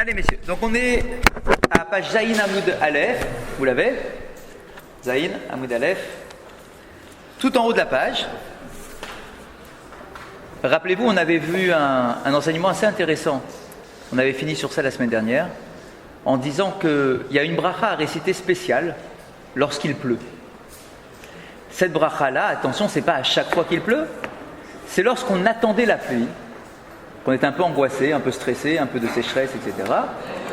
Allez messieurs, donc on est à page Zayin Hamoud Aleph, vous l'avez Zayin Hamoud Aleph, tout en haut de la page. Rappelez-vous, on avait vu un enseignement assez intéressant. On avait fini sur ça la semaine dernière, en disant qu'il y a une bracha à réciter spéciale lorsqu'il pleut. Cette bracha-là, attention, c'est pas à chaque fois qu'il pleut, c'est lorsqu'on attendait la pluie, qu'on est un peu angoissé, un peu stressé, un peu de sécheresse, etc.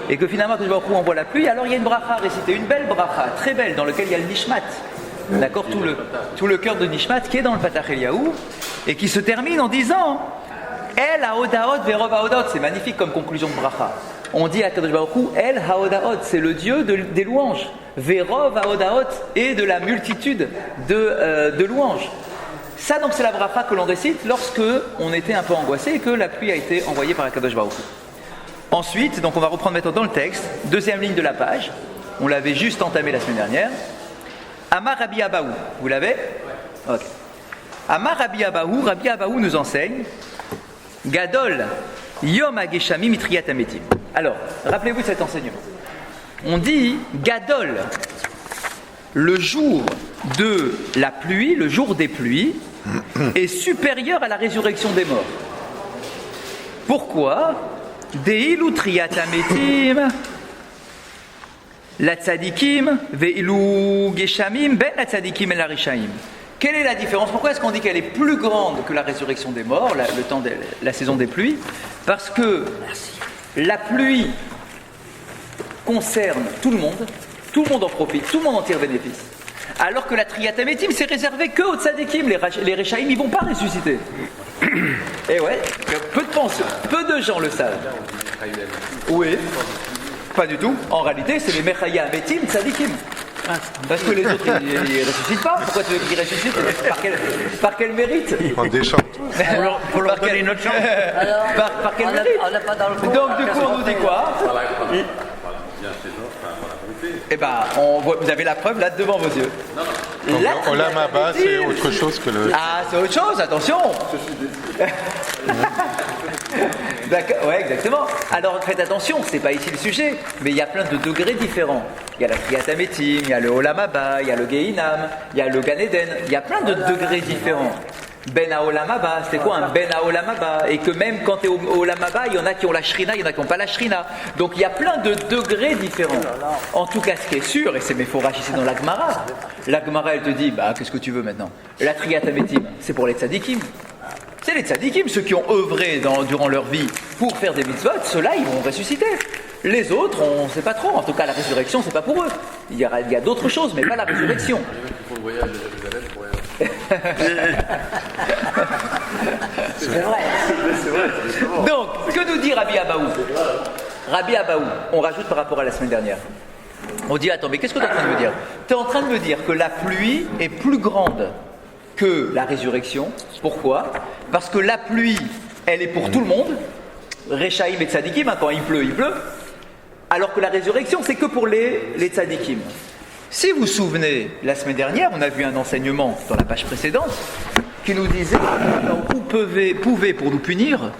Et que finalement, quand on voit la pluie, alors il y a une bracha à réciter, une belle bracha, très belle, dans laquelle il y a le nishmat. D'accord, tout le cœur de nishmat qui est dans le Patach Eliyahu et qui se termine en disant El haodaot verov haodaot. C'est magnifique comme conclusion de bracha. On dit à Kadosh Baruch Hu El haodaot, c'est le Dieu des louanges, verov haodaot, et de la multitude de louanges. Ça donc c'est la bracha que l'on récite lorsque on était un peu angoissé et que la pluie a été envoyée par Kadosh Baruch Hu. Ensuite, donc on va reprendre maintenant dans le texte, deuxième ligne de la page. On l'avait juste entamé la semaine dernière. Amar Rabbi Abahu, vous l'avez ? Ok. Amar Rabbi Abahu nous enseigne Gadol Yom HaGeshamim Mitriyat HaMetim. Alors, rappelez-vous de cet enseignement. On dit Gadol, le jour de la pluie, le jour des pluies, est supérieur à la résurrection des morts. Pourquoi ? Deilu Triyat HaMetim la tzadikim ve'ilu geshamim ben la tzadikim et la rishaim. Quelle est la différence ? Pourquoi est-ce qu'on dit qu'elle est plus grande que la résurrection des morts, le temps de la saison des pluies ? Parce que la pluie concerne tout le monde en profite, tout le monde en tire bénéfice. Alors que la Triyat HaMetim, c'est réservé que aux tzadikim, les rishaim, ils ne vont pas ressusciter. Et ouais, peu de gens le savent. Oui. Pas du tout. En réalité, c'est les Mechaya Ametim Tzadikim. Parce que les autres, ils ne ressuscitent pas. Pourquoi tu veux qu'ils ressuscitent ? Par quel mérite ? On déchante. Pour leur donner une autre chance. Par quel mérite ? Donc, du coup, on nous dit quoi ? Eh ben, vous avez la preuve là devant vos yeux. Olam Haba, c'est autre chose que le. Ah, c'est autre chose, attention. D'accord, ouais, exactement. Alors faites attention, c'est pas ici le sujet, mais il y a plein de degrés différents. Il y a la Triyat HaMetim, il y a le Olam Haba, il y a le Gehinam, il y a le Gan Eden. Il y a plein de degrés différents. Ben HaOlam Haba, c'est quoi un Ben HaOlam Haba ? Et que même quand tu es au Olam Haba, il y en a qui ont la Shrina, il y en a qui n'ont pas la Shrina. Donc il y a plein de degrés différents. En tout cas, ce qui est sûr, et c'est Mephorach ici dans la Gemara elle te dit, qu'est-ce que tu veux maintenant ? La Triyat HaMetim, c'est pour les tzadikim. C'est les tzadikim, ceux qui ont œuvré durant leur vie pour faire des mitzvot, ceux-là, ils vont ressusciter. Les autres, on ne sait pas trop. En tout cas, la résurrection, c'est pas pour eux. Il y a d'autres choses, mais pas la résurrection. Pour le voyage de Jérusalem, pour rien. C'est vrai. Donc, que nous dit Rabbi Abahu ? Rabbi Abahu, on rajoute par rapport à la semaine dernière. On dit, attends, mais qu'est-ce que tu es en train de me dire ? Tu es en train de me dire que la pluie est plus grande que la résurrection. Pourquoi ? Parce que la pluie, elle est pour tout le monde. Rechaim et tzadikim, quand il pleut, il pleut. Alors que la résurrection, c'est que pour les tzadikim. Si vous vous souvenez, la semaine dernière, on a vu un enseignement dans la page précédente qui nous disait vous pouvez, pour nous punir,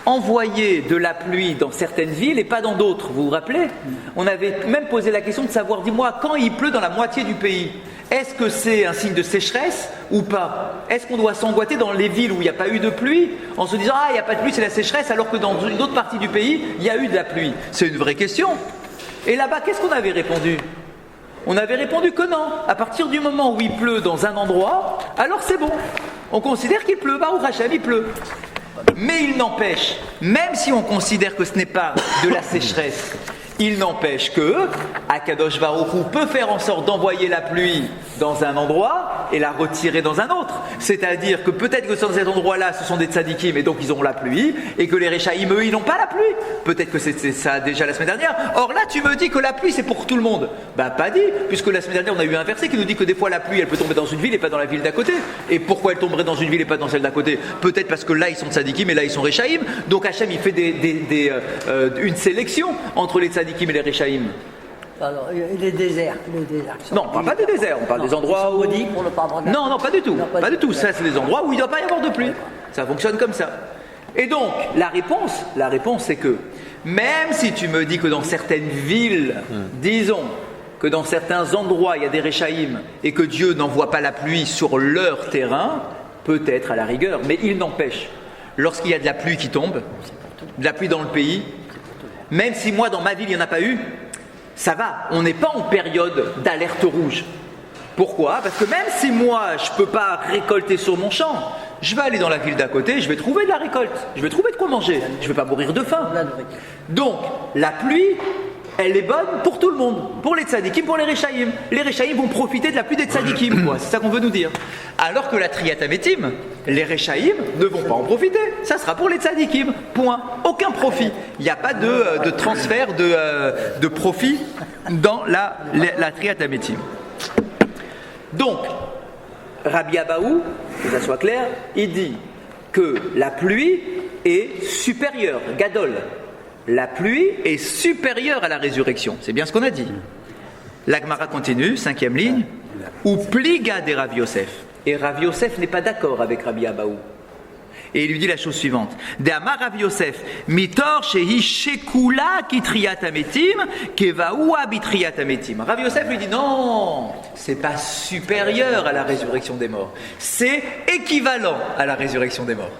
envoyer de la pluie dans certaines villes et pas dans d'autres. Vous vous rappelez ? On avait même posé la question de savoir, dis-moi, quand il pleut dans la moitié du pays, est-ce que c'est un signe de sécheresse ou pas ? Est-ce qu'on doit s'angoisser dans les villes où il n'y a pas eu de pluie en se disant il n'y a pas de pluie, c'est la sécheresse, alors que dans une autre partie du pays, il y a eu de la pluie ? C'est une vraie question. Et là-bas, qu'est-ce qu'on avait répondu ? On avait répondu que non. À partir du moment où il pleut dans un endroit, alors c'est bon. On considère qu'il pleut. Baruch Hashem, il pleut. Mais il n'empêche, même si on considère que ce n'est pas de la sécheresse, il n'empêche que Akadosh Baruch Hu peut faire en sorte d'envoyer la pluie dans un endroit et la retirer dans un autre. C'est-à-dire que peut-être que dans cet endroit-là, ce sont des tzadikim et donc ils auront la pluie, et que les Rechaim, eux, ils n'ont pas la pluie. Peut-être que c'était ça déjà la semaine dernière. Or là, tu me dis que la pluie, c'est pour tout le monde. Pas dit, puisque la semaine dernière, on a eu un verset qui nous dit que des fois, la pluie, elle peut tomber dans une ville et pas dans la ville d'à côté. Et pourquoi elle tomberait dans une ville et pas dans celle d'à côté ? Peut-être parce que là, ils sont tzadikim et là, ils sont Rechaim. Donc Hachem, il fait une sélection entre les tzadikim et les Rechaim. Alors, les déserts. Non, on parle pas des déserts, on parle des endroits où... Pour le Non, pas du tout. Pas du tout. Ça, c'est des endroits où il ne doit pas y avoir de pluie. Ça fonctionne comme ça. Et donc, la réponse, c'est que Même si tu me dis que dans certaines villes, disons que dans certains endroits il y a des Réchaïm et que Dieu n'envoie pas la pluie sur leur terrain, peut-être à la rigueur, mais il n'empêche, lorsqu'il y a de la pluie qui tombe, de la pluie dans le pays, même si moi dans ma ville il n'y en a pas eu, ça va, on n'est pas en période d'alerte rouge. Pourquoi ? Parce que même si moi je ne peux pas récolter sur mon champ, je vais aller dans la ville d'à côté, je vais trouver de la récolte, je vais trouver de quoi manger, je ne vais pas mourir de faim. Donc la pluie, elle est bonne pour tout le monde, pour les tzadikim, pour les Réchaïm. Les Réchaïm vont profiter de la pluie des tzadikim, quoi. C'est ça qu'on veut nous dire. Alors que la Triyat Hametim, les Réchaïm ne vont pas en profiter, ça sera pour les tzadikim, point. Aucun profit, il n'y a pas de transfert de profit dans la Triyat Hametim. Donc, Rabbi Abaou, que ça soit clair, il dit que la pluie est supérieure, Gadol. La pluie est supérieure à la résurrection. C'est bien ce qu'on a dit. La Gemara continue, 5e ligne. Ou pliga de Rav Yosef. Et Rav Yosef n'est pas d'accord avec Rabbi Abaou. Et il lui dit la chose suivante. De Amar Rav Yosef, mitor shehi shekula kitriyat ametim, kevaoua bitriyat ametim. Rav Yosef lui dit non, c'est pas supérieur à la résurrection des morts. C'est équivalent à la résurrection des morts.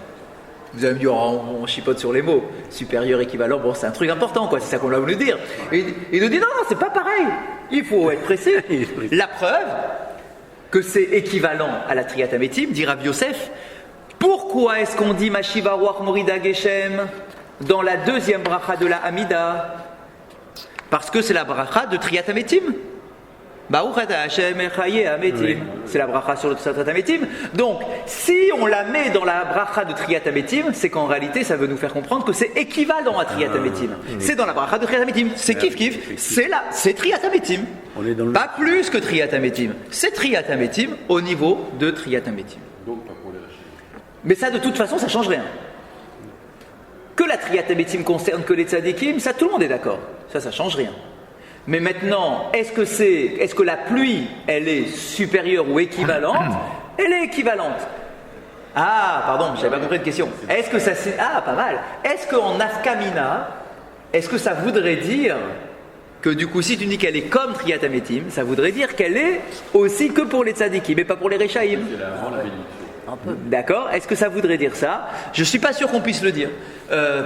Vous allez me dire, on chipote sur les mots. Supérieur, équivalent, bon, c'est un truc important, quoi. C'est ça qu'on va voulu dire. Et il nous dit, non, c'est pas pareil. Il faut être précis. La preuve que c'est équivalent à la Triyat Hametim, dit Rav Yosef. Pourquoi est-ce qu'on dit Mashiva Ruach Morida Geshem dans la deuxième bracha de la Hamida ? Parce que c'est la bracha de Triyat Hametim. C'est la bracha sur le Triyat Hametim. Donc, si on la met dans la bracha de Triyat Hametim, c'est qu'en réalité, ça veut nous faire comprendre que c'est équivalent à Triyat Hametim. C'est dans la bracha de Triyat Hametim. C'est kif, c'est Triyat Hametim. Pas plus que Triyat Hametim. C'est Triyat Hametim au niveau de Triyat Hametim. Donc, pas pour les Réchaïm. Mais ça, de toute façon, ça ne change rien. Que la Triyat Hametim concerne que les tzadikim, ça, tout le monde est d'accord. Ça ne change rien. Mais maintenant, est-ce que la pluie, elle est supérieure ou équivalente ? Elle est équivalente. Ah, pardon, je n'avais pas compris de question. Est-ce que ça c'est... Ah, pas mal. Est-ce qu'en Nafkamina, est-ce que ça voudrait dire que du coup, si tu dis qu'elle est comme Triyat Hametim, ça voudrait dire qu'elle est aussi que pour les tzadikim, mais pas pour les Réchaïm. C'est avant la bénédiction. D'accord ? Est-ce que ça voudrait dire ça ? Je ne suis pas sûr qu'on puisse le dire.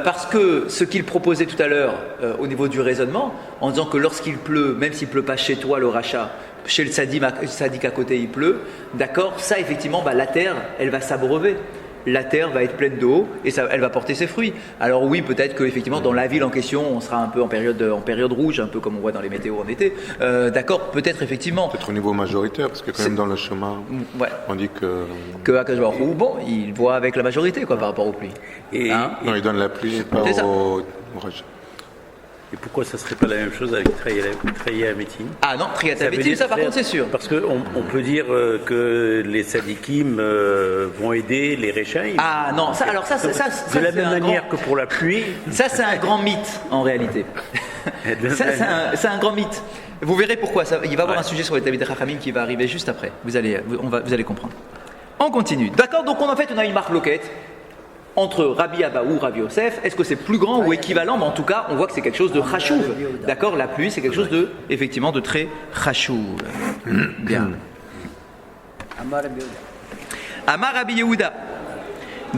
Parce que ce qu'il proposait tout à l'heure au niveau du raisonnement, en disant que lorsqu'il pleut, même s'il ne pleut pas chez toi, le rachat, chez le sadique à côté, il pleut, d'accord ? Ça, effectivement, la terre, elle va s'abreuver. La terre va être pleine d'eau et elle va porter ses fruits. Alors oui, peut-être qu'effectivement, dans la ville en question, on sera un peu en période rouge, un peu comme on voit dans les météos en été. D'accord, peut-être effectivement. Peut-être au niveau majoritaire, parce que quand même dans le chemin, ouais. On dit que Akash Baruch Hu, bon, il voit avec la majorité quoi, par rapport aux pluies. non, il donne la pluie, pas au rachat. Et pourquoi ça ne serait pas la même chose avec Triyat Hametim ? Ah non, Triyat Hametim, ça par contre c'est sûr. Parce qu'on peut dire que les tzadikim vont aider les Réchaïm. Ah non, ça de la même manière que pour la pluie. Ça c'est un grand mythe en réalité. C'est un grand mythe. Vous verrez pourquoi. Il va y avoir un sujet sur les Talmidei Chachamim qui va arriver juste après. Vous allez comprendre. On continue. D'accord, donc on a une marque loquette entre Rabbi Abaou, Rabbi Yosef. Est-ce que c'est plus grand ou équivalent ? Mais en tout cas, on voit que c'est quelque chose de chachouv. D'accord, la pluie, c'est quelque chose effectivement de très chachouv. Bien. Amar Rabbi Yehuda.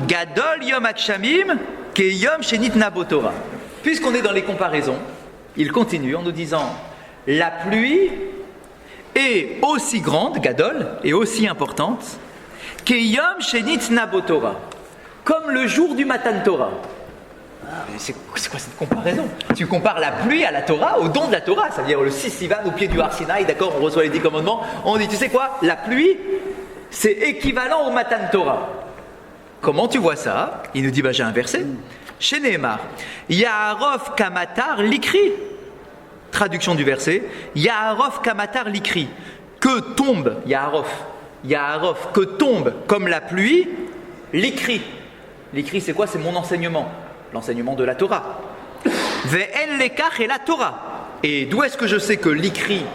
Gadol Yom Akshamim ke Yom Shenitna Bo Torah. Puisqu'on est dans les comparaisons, il continue en nous disant la pluie est aussi grande, Gadol, et aussi importante que Yom Shenitna Bo Torah. Comme le jour du Matan Torah. C'est quoi cette comparaison ? Tu compares la pluie à la Torah, au don de la Torah, c'est-à-dire le 6 Sivan au pied du Har Sinaï, d'accord, on reçoit les 10 commandements, on dit, tu sais quoi, la pluie, c'est équivalent au Matan Torah. Comment tu vois ça ? Il nous dit, j'ai un verset. Chez Nehemar, Yaharov Kamatar Likri. Traduction du verset, Yaharov Kamatar Likri. Que tombe, Yaharov, que tombe comme la pluie, Likri. L'écrit, c'est quoi ? C'est mon enseignement, l'enseignement de la Torah. Ve'en lekach et la Torah. Et d'où est-ce que je sais que l'écrit,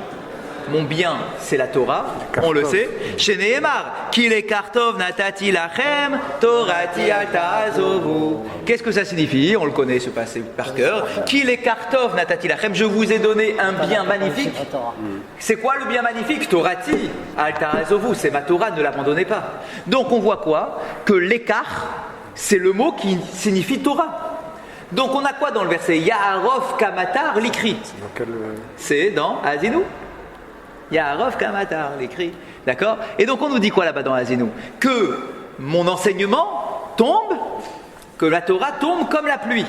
mon bien, c'est la Torah, on le sait. Chez Nehemar, Ki le kartov natati lachem, Torati al ta'azovu. Qu'est-ce que ça signifie? On le connaît, ce passé par cœur. Ki le kartov natati lachem, je vous ai donné un bien magnifique. C'est quoi le bien magnifique? Torati al ta'azovu, c'est ma Torah, ne l'abandonnez pas. Donc on voit quoi? Que l'écart, c'est le mot qui signifie Torah. Donc on a quoi dans le verset? Yaharov kamatar l'écrit. C'est dans Azinu. Yaharov kamatar l'écrit. D'accord? Et donc on nous dit quoi là-bas dans Azinu? Que mon enseignement tombe, que la Torah tombe comme la pluie.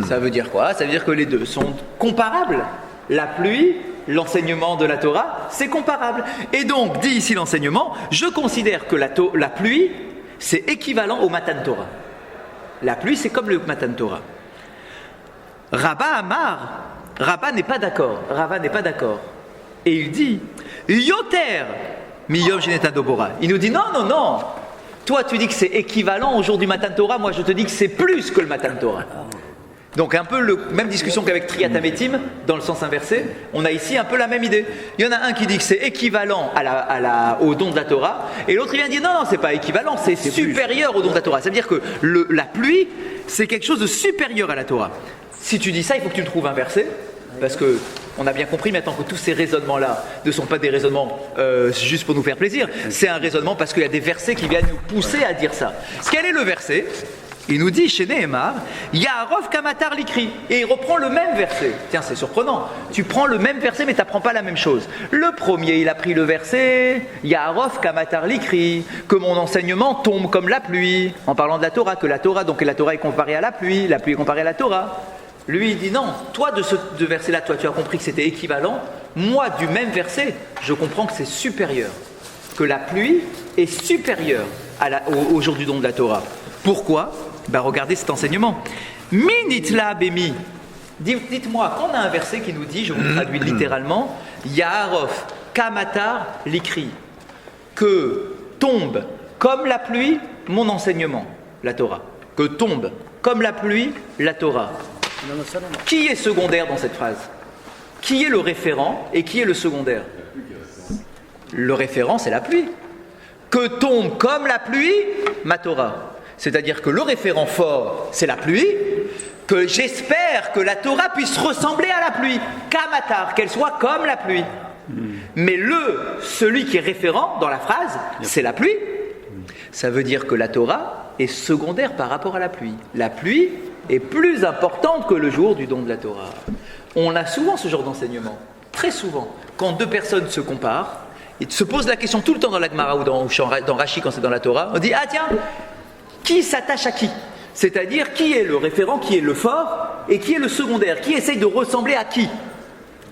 Ça veut dire quoi? Ça veut dire que les deux sont comparables. La pluie, l'enseignement de la Torah, c'est comparable. Et donc, dit ici l'enseignement, je considère que la pluie, c'est équivalent au Matan Torah. La pluie, c'est comme le Matan Torah. Rabba Amar, Rabba n'est pas d'accord. Rava n'est pas d'accord. Et il dit, Yoter, Miyom Genetan Dobora. Il nous dit, non. Toi, tu dis que c'est équivalent au jour du Matan Torah. Moi, je te dis que c'est plus que le Matan Torah. Donc, un peu la même discussion qu'avec Triatametim, dans le sens inversé. On a ici un peu la même idée. Il y en a un qui dit que c'est équivalent au don de la Torah, et l'autre il vient dire non, c'est pas équivalent, c'est supérieur au don de la Torah. Ça veut dire que la pluie, c'est quelque chose de supérieur à la Torah. Si tu dis ça, il faut que tu me trouves un verset, parce que on a bien compris maintenant que tous ces raisonnements-là ne sont pas des raisonnements juste pour nous faire plaisir. C'est un raisonnement parce qu'il y a des versets qui viennent nous pousser à dire ça. Quel est le verset? Il nous dit chez Nehemar, Yaharov kamatar l'écrit. Et il reprend le même verset. Tiens, c'est surprenant. Tu prends le même verset, mais tu n'apprends pas la même chose. Le premier, il a pris le verset, Yaharov kamatar l'écrit, que mon enseignement tombe comme la pluie, en parlant de la Torah, que la Torah est comparée à la pluie est comparée à la Torah. Lui, il dit non, toi de ce verset-là, toi tu as compris que c'était équivalent. Moi, du même verset, je comprends que c'est supérieur. Que la pluie est supérieure au jour du don de la Torah. Pourquoi? Regardez cet enseignement. Minitla bemi. Dites-moi, quand on a un verset qui nous dit, je vous traduis littéralement, Yaharov kamatar l'écrit, que tombe comme la pluie mon enseignement, la Torah. Que tombe comme la pluie la Torah. Qui est secondaire dans cette phrase? Qui est le référent et qui est le secondaire? Le référent, c'est la pluie. Que tombe comme la pluie ma Torah. C'est-à-dire que le référent fort, c'est la pluie, que j'espère que la Torah puisse ressembler à la pluie, kamatar, qu'elle soit comme la pluie. Mais celui qui est référent dans la phrase, c'est la pluie. Ça veut dire que la Torah est secondaire par rapport à la pluie. La pluie est plus importante que le jour du don de la Torah. On a souvent ce genre d'enseignement, très souvent, quand deux personnes se comparent, ils se posent la question tout le temps dans la Gemara ou dans Rashi quand c'est dans la Torah, on dit, ah tiens, qui s'attache à qui? C'est-à-dire qui est le référent, qui est le fort et qui est le secondaire, qui essaye de ressembler à qui?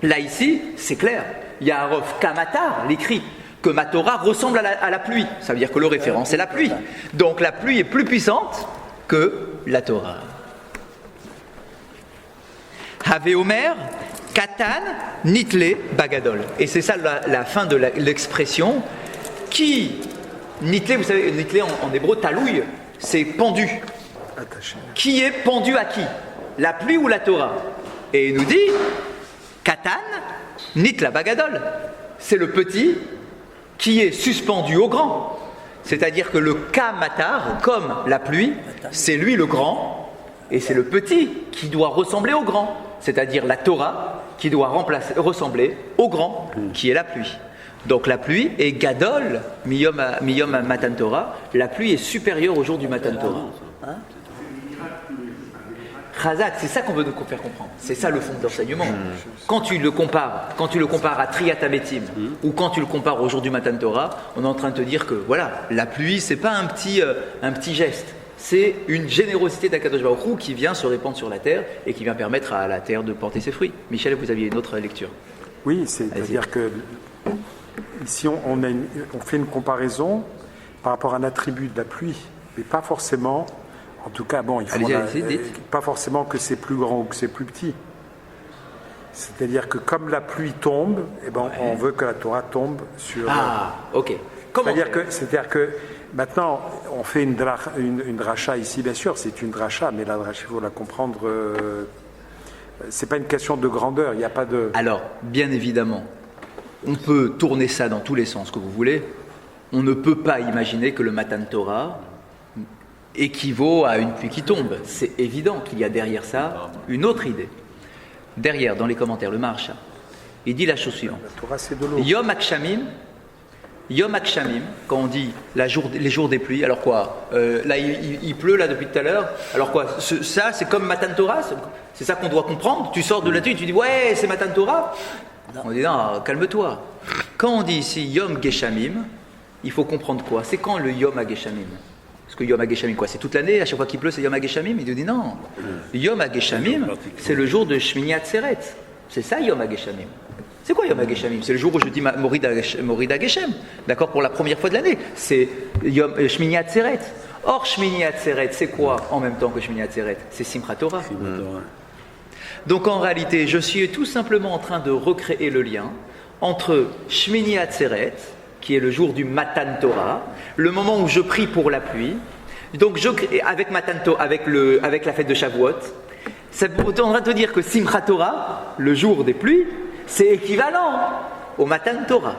Là ici, c'est clair, Yaharov kamatar l'écrit, que ma Torah ressemble à la pluie. Ça veut dire que le référent c'est la pluie. Donc la pluie est plus puissante que la Torah. Have Omer, Katan, Nitle, Bagadol. Et c'est ça la fin de l'expression. Qui, Nitle, vous savez, Nitle en hébreu, talouille, c'est pendu. Attaché. Qui est pendu à qui? La pluie ou la Torah? Et il nous dit, Katan, Nitla, Bagadol. C'est le petit qui est suspendu au grand. C'est-à-dire que le Kamatar, comme la pluie, c'est lui le grand, et c'est le petit qui doit ressembler au grand. C'est-à-dire la Torah qui doit ressembler au grand, qui est la pluie. Donc la pluie est Gadol, Miyom Matan Torah. La pluie est supérieure au jour du Matan Torah. Chazak, c'est ça qu'on veut nous faire comprendre. C'est ça le fond de l'enseignement. Quand tu le compares à Triatametim ou quand tu le compares au jour du Matan Torah, on est en train de te dire que voilà, la pluie, c'est pas un petit geste. C'est une générosité d'Akadosh Baruch Hu qui vient se répandre sur la terre et qui vient permettre à la terre de porter ses fruits. Michel, vous aviez une autre lecture. Oui, c'est-à-dire que ici on fait une comparaison par rapport à un attribut de la pluie, mais pas forcément, en tout cas, bon, il faut pas forcément que c'est plus grand ou que c'est plus petit. C'est-à-dire que comme la pluie tombe, on veut que la Torah tombe sur. Ah, ok. C'est-à-dire que maintenant, on fait une dracha ici, bien sûr, c'est une dracha, mais la dracha, il faut la comprendre. C'est pas une question de grandeur, il n'y a pas de. Alors, bien évidemment, on peut tourner ça dans tous les sens que vous voulez. On ne peut pas imaginer que le Matan Torah équivaut à une pluie qui tombe. C'est évident qu'il y a derrière ça une autre idée. Derrière, dans les commentaires, le Maharsha, il dit la chose suivante. La Torah, c'est de l'eau. Yom HaGshamim, quand on dit les jours des pluies, alors quoi là, il pleut là depuis tout à l'heure, alors quoi ça, c'est comme Matan Torah, c'est ça qu'on doit comprendre. Tu sors de là-dessus et tu dis, ouais, c'est Matan Torah. On dit, non, calme-toi. Quand on dit ici Yom Geshamim, il faut comprendre quoi? C'est quand le Yom HaGeshamim? Parce que Yom HaGeshamim, quoi? C'est toute l'année, à chaque fois qu'il pleut, c'est Yom HaGeshamim. Il nous dit non. Yom HaGeshamim, c'est le jour de Shmini Atzeret. C'est ça Yom HaGeshamim. C'est quoi Yom HaGeshamim? C'est le jour où je dis Morid HaGeshem. D'accord? Pour la première fois de l'année. C'est Shmini Atzeret. Or, Shmini Atzeret, c'est quoi en même temps que Shmini Atzeret? C'est Simchat Torah. Donc en réalité, je suis tout simplement en train de recréer le lien entre Shmini Atzeret, qui est le jour du Matan Torah, le moment où je prie pour la pluie. Donc avec Matan Torah, avec la fête de Shavuot, ça est en train de te dire que Simchat Torah, le jour des pluies, c'est équivalent au Matan Torah.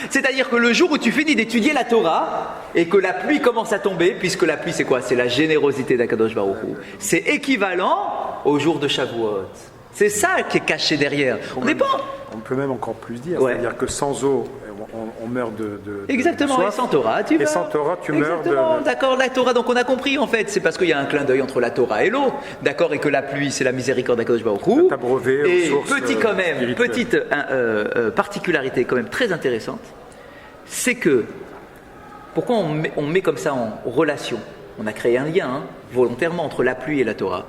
C'est-à-dire que le jour où tu finis d'étudier la Torah et que la pluie commence à tomber, puisque la pluie c'est quoi? C'est la générosité d'Akadosh Baruch Hu. C'est équivalent au jour de Shavuot. C'est ça qui est caché derrière. On peut même encore plus dire, c'est-à-dire que sans eau, on meurt de exactement, soif. Et sans Torah, tu meurs. Et sans Torah, tu meurs de... D'accord, la Torah, donc on a compris en fait, c'est parce qu'il y a un clin d'œil entre la Torah et l'eau, d'accord, et que la pluie, c'est la miséricorde d'Akadosh Baruch Hu. Et petite particularité quand même très intéressante, c'est que, pourquoi on met comme ça en relation, on a créé un lien volontairement entre la pluie et la Torah.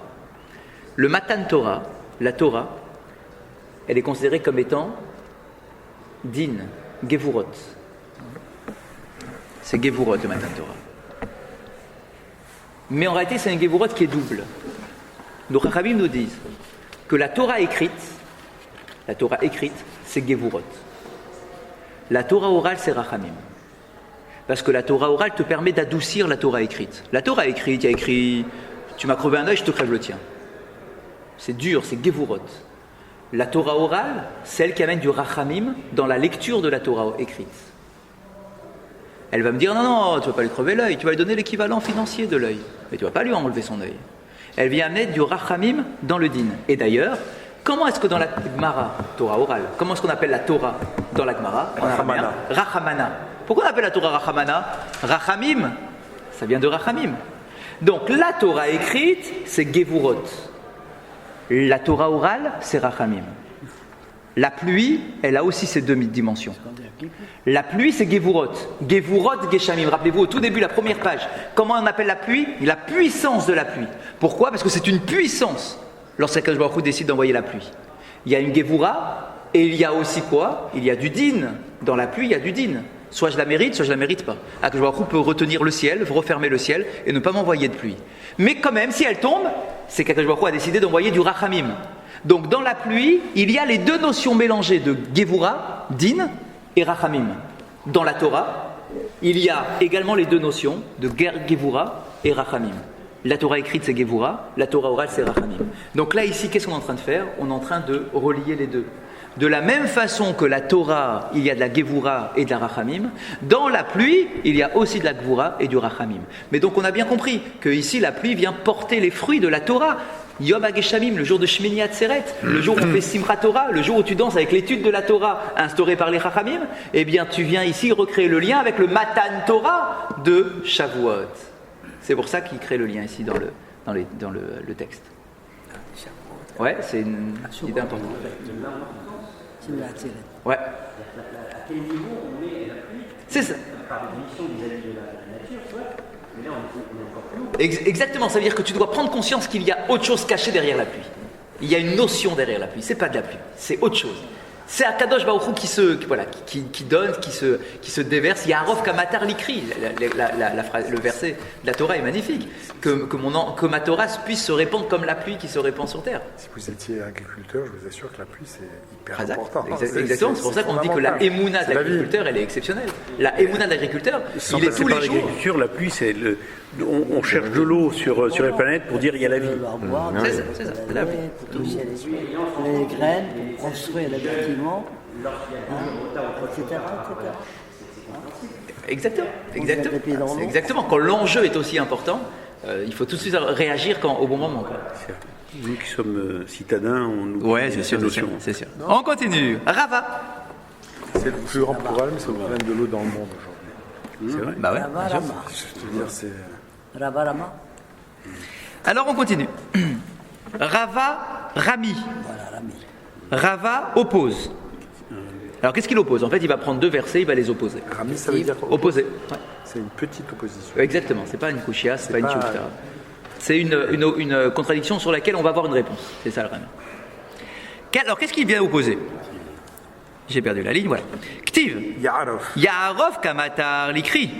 Le Matan Torah, la Torah, elle est considérée comme étant din, Gevurot. C'est Gevurot le Matan Torah. Mais en réalité, c'est un Gevurot qui est double. Nos Chachamim nous disent que la Torah écrite, c'est Gevurot. La Torah orale, c'est Rachamim. Parce que la Torah orale te permet d'adoucir la Torah écrite. La Torah écrite, il y a écrit, tu m'as crevé un œil, je te crève le tien. C'est dur, c'est Gevurot. La Torah orale, celle qui amène du rachamim dans la lecture de la Torah écrite. Elle va me dire, non, tu ne vas pas lui crever l'œil, tu vas lui donner l'équivalent financier de l'œil, mais tu ne vas pas lui enlever son œil. Elle vient amener du rachamim dans le din. Et d'ailleurs, comment est-ce que dans la Gemara, Torah orale, comment est-ce qu'on appelle la Torah dans la Gemara? Rachamana. Rachamana. Pourquoi on appelle la Torah Rachamana? Rachamim, ça vient de rachamim. Donc la Torah écrite, c'est Gevurot. La Torah orale, c'est Rachamim. La pluie, elle a aussi ces deux dimensions. La pluie, c'est Gevurot. Gevurot, Geshamim. Rappelez-vous, au tout début, la première page, comment on appelle la pluie? La puissance de la pluie. Pourquoi? Parce que c'est une puissance lorsqu'Akadosh Baruch Hu décide d'envoyer la pluie. Il y a une Gevura, et il y a aussi quoi? Il y a du din. Dans la pluie, il y a du din. Soit je la mérite, soit je la mérite pas. Akadosh Baruch Hu peut retenir le ciel, refermer le ciel, et ne pas m'envoyer de pluie. Mais quand même, si elle tombe, c'est qu'Akadosh Baruch Hu a décidé d'envoyer du rachamim. Donc dans la pluie, il y a les deux notions mélangées de Gevura, din, et rachamim. Dans la Torah, il y a également les deux notions de Gevura et rachamim. La Torah écrite, c'est Gevura, la Torah orale, c'est rachamim. Donc là, ici, qu'est-ce qu'on est en train de faire? On est en train de relier les deux. De la même façon que la Torah, il y a de la Gevura et de la Rachamim, dans la pluie, il y a aussi de la Gevura et du Rachamim. Mais donc on a bien compris que ici la pluie vient porter les fruits de la Torah. Yom HaGeshamim, le jour de Shmini Atzeret, le jour où on fait Simchat Torah, le jour où tu danses avec l'étude de la Torah instaurée par les Rachamim, eh bien tu viens ici recréer le lien avec le Matan Torah de Shavuot. C'est pour ça qu'il crée le lien ici dans le texte. Ouais, c'est une idée importante. Ouais. À quel niveau on met la pluie? C'est ça. Par définition vis-à-vis de la nature, soit. Mais là, on est encore plus haut. Exactement, ça veut dire que tu dois prendre conscience qu'il y a autre chose cachée derrière la pluie. Il y a une notion derrière la pluie. C'est pas de la pluie, c'est autre chose. C'est Akadosh Baruch Hu qui donne, qui se déverse. Il y a un Rov Kamatar l'ikri, le verset de la Torah est magnifique. Que ma Torah puisse se répandre comme la pluie qui se répand sur terre. Si vous étiez agriculteur, je vous assure que la pluie, c'est hyper Exact. important. Exactement, c'est pour ça qu'on dit que la émouna de l'agriculteur, elle est exceptionnelle. La émouna de l'agriculteur, il est tous les jours. L'agriculture, la pluie, c'est on cherche de l'eau sur la planète pour dire il y a la vie. C'est ça, pour toucher les graines, pour construire la bâtiment. Effectivement. Etc. Exactement. On jette les pieds dans l'eau. Exactement. Quand l'enjeu est aussi important, il faut tout de suite réagir au bon moment. Quoi. Nous qui sommes citadins, on nous Ouais, c'est sûr, c'est sûr. On continue. Rava. C'est le plus grand problème, c'est le problème de l'eau dans le monde aujourd'hui. C'est vrai. Bah ouais. Ravarama. Je veux dire, c'est... Ravarama. Alors on continue. Rava, Rami. Voilà, Rami. Rava oppose. Alors qu'est-ce qu'il oppose? En fait, il va prendre deux versets, il va les opposer. Rami, ça veut dire Opposer. Ouais. c'est une petite opposition. Exactement. C'est pas une kushia, c'est pas une pas- tchouta. C'est une contradiction sur laquelle on va avoir une réponse. C'est ça le Rami. Alors qu'est-ce qu'il vient opposer? J'ai perdu la ligne. Voilà. Ktiv. Ya'araf. Ya'arov kamatar likri.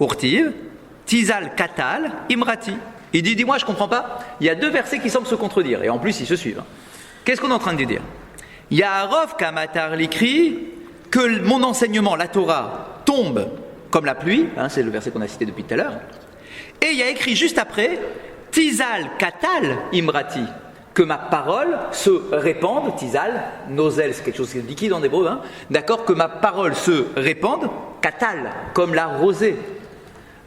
Urtiv. Tizal katal imrati. Il dit, dis-moi, je comprends pas. Il y a deux versets qui semblent se contredire. Et en plus, ils se suivent. Qu'est-ce qu'on est en train de dire? Ya'arov kamatar likri. Que mon enseignement, la Torah, tombe comme la pluie. C'est le verset qu'on a cité depuis tout à l'heure. Et il y a écrit juste après, Tizal katal imrati. Que ma parole se répande, Tizal, nozel, c'est quelque chose de liquide en hébreu, d'accord, que ma parole se répande, katal, comme la rosée.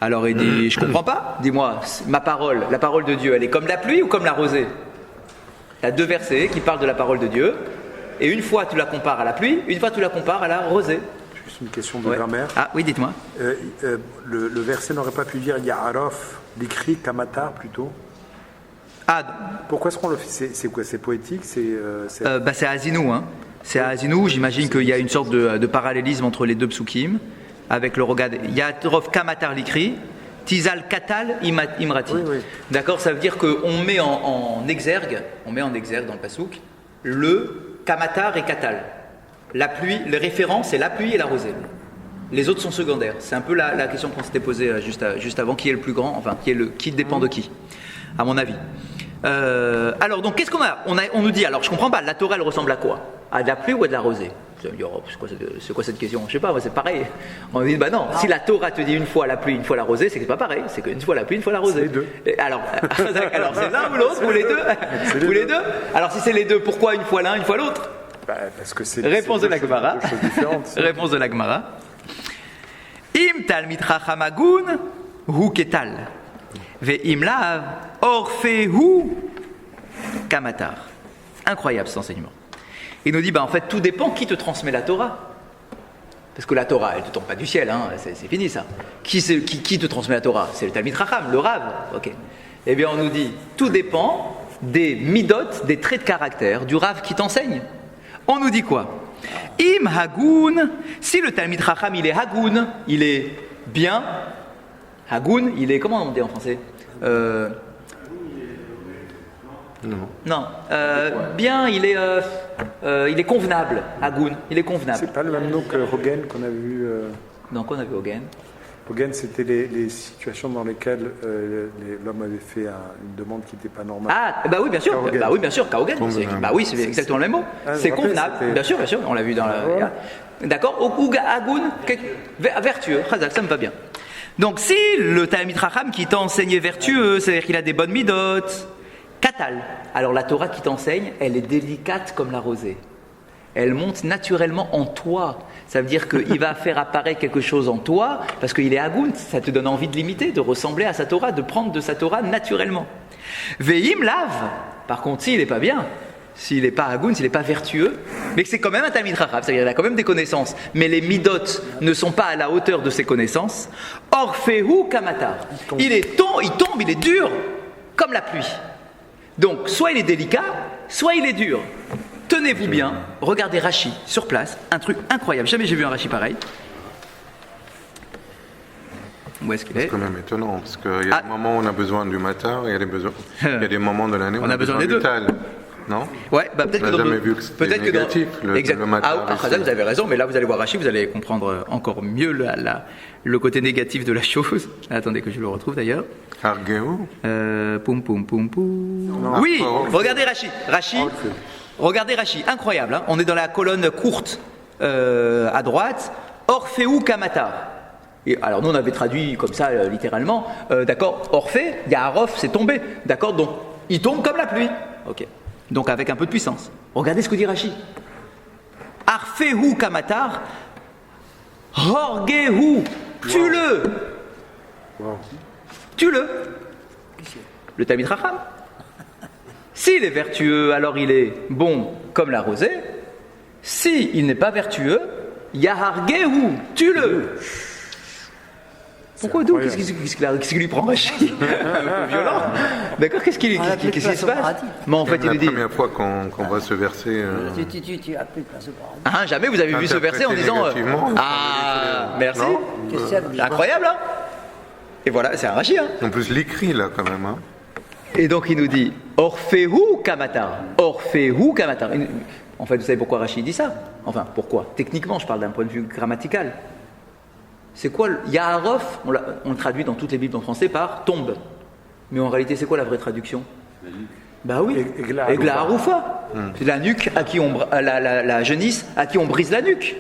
Alors il dit, je comprends pas, dis-moi, ma parole, la parole de Dieu, elle est comme la pluie ou comme la rosée? Il y a deux versets qui parlent de la parole de Dieu, et une fois tu la compares à la pluie, une fois tu la compares à la rosée. Juste une question de Ouais. grammaire. Ah oui, dites-moi. Le verset n'aurait pas pu dire Ya'araf, l'écrit Kamatar plutôt. Ah, Pourquoi est-ce qu'on le fait? C'est quoi? C'est poétique? C'est c'est à Azinou, C'est à Azinou, j'imagine qu'il y a une sorte de parallélisme entre les deux psukim, avec le regard. Yatrov kamatar likri, tizal katal imrati. Oui, oui. D'accord, ça veut dire qu'on met en exergue, dans le pasouk, le kamatar et katal. La pluie, les références, c'est la pluie et la rosée. Les autres sont secondaires. C'est un peu la question qu'on s'était posée juste avant, qui est le plus grand, enfin, qui dépend de qui, à mon avis. Alors, donc, qu'est-ce qu'on a, on nous dit, alors je comprends pas, la Torah, elle ressemble à quoi? À de la pluie ou à de la rosée? Vous allez me dire, oh, c'est quoi cette question? Je sais pas, moi, c'est pareil. On dit, bah non, si la Torah te dit une fois la pluie, une fois la rosée, c'est que c'est pas pareil, c'est qu'une fois la pluie, une fois la rosée. C'est les deux. Et alors c'est l'un ou l'autre, ou les deux? Ou les deux? Alors, si c'est les deux, pourquoi une fois l'un, une fois l'autre? parce que c'est Réponse de deux la Gemara. choses différentes. Réponse de la Gemara. Im talmid chacham agun hu ketal. Ve'im lav orfehu kamatar. Incroyable cet enseignement. Il nous dit, en fait, tout dépend qui te transmet la Torah. Parce que la Torah, elle ne te tombe pas du ciel, c'est fini ça. Qui te transmet la Torah? C'est le Talmid Chacham, le Rav. Ok. Eh bien, on nous dit, tout dépend des midot, des traits de caractère du Rav qui t'enseigne. On nous dit quoi? Im hagun, si le Talmid Chacham, il est hagun, il est bien. Hagun, il est, comment on dit en français? Non. Bien, il est convenable. Hagun, il est convenable. C'est pas le même nom que Hogan qu'on a vu. Donc on avait Hogan. Hogan, c'était les situations dans lesquelles l'homme avait fait une demande qui n'était pas normale. Ah, bah oui, bien sûr. Kaogan. Bah oui, bien sûr, Kaogan. Bah oui, c'est exactement le même mot. Ah, C'est je me rappelle, convenable. c'était- Bien sûr, on l'a vu dans la. Voilà. D'accord. Ouga Hagun, vertueux. Chazak, ça me va bien. Donc si le Talmid Chacham qui t'a enseigné vertueux, c'est-à-dire qu'il a des bonnes midotes, katal. Alors la Torah qui t'enseigne, elle est délicate comme la rosée. Elle monte naturellement en toi. Ça veut dire qu'il va faire apparaître quelque chose en toi, parce qu'il est hagoun, ça te donne envie de l'imiter, de ressembler à sa Torah, de prendre de sa Torah naturellement. Ve'im lav, par contre, s'il n'est pas bien, s'il n'est pas hagoun, s'il n'est pas vertueux, mais que c'est quand même un Talmid Chacham, c'est-à-dire qu'il a quand même des connaissances, mais les midot ne sont pas à la hauteur de ses connaissances, orfehu kamatar. Il tombe, il est dur, comme la pluie. Donc, soit il est délicat, soit il est dur. Tenez-vous bien, regardez Rashi sur place, un truc incroyable. Jamais j'ai vu un Rashi pareil. Où est-ce qu'il est? C'est quand même étonnant, parce qu'il y a des moments où on a besoin du matin, et il y a des moments de l'année où On a besoin des du deux. tal. Non? Ouais, peut-être On que n'a dans jamais vu que c'était peut-être négatif, exact. le matin. Khazak, vous avez raison, mais là vous allez voir Rashi, vous allez comprendre encore mieux le côté négatif de la chose. Attendez que je le retrouve d'ailleurs. Argeu? Poum poum poum poum. Oui, regardez Rashi. Regardez Rashi, incroyable. On est dans la colonne courte à droite. Orfeu kamatar. Et alors nous on avait traduit comme ça littéralement. D'accord. Orphée, Yaharof, c'est tombé. D'accord. Donc il tombe comme la pluie. Ok. Donc avec un peu de puissance. Regardez ce que dit Rashi. Arfehu kamatar, horgehu, tue-le. Tue-le. Le Talmid Chacham. S'il est vertueux, alors il est bon comme la rosée. S'il n'est pas vertueux, yahargehu, tue-le. Pourquoi d'où qu'est-ce qui lui prend Rachid? Un peu violent. D'accord, qu'est-ce qui se passe? Mais en fait, il la lui dit. première fois qu'on voit ce verset. Tu as plus de place au paradis. Ah, jamais vous avez vu ce verset en disant. Merci. Incroyable, hein? Et voilà, c'est un Rachid, hein? En plus, l'écrit là, quand même. Hein. Et donc il nous dit Orfehu kamatar. Orfehu kamatar. En fait, vous savez pourquoi Rachid dit ça? Enfin, pourquoi? Techniquement, je parle d'un point de vue grammatical. C'est quoi Yaharof, on le traduit dans toutes les Bibles en français par tombe. Mais en réalité, c'est quoi la vraie traduction? Bah oui, Egla Haroufa. C'est la nuque à qui on la genisse à qui on brise la nuque.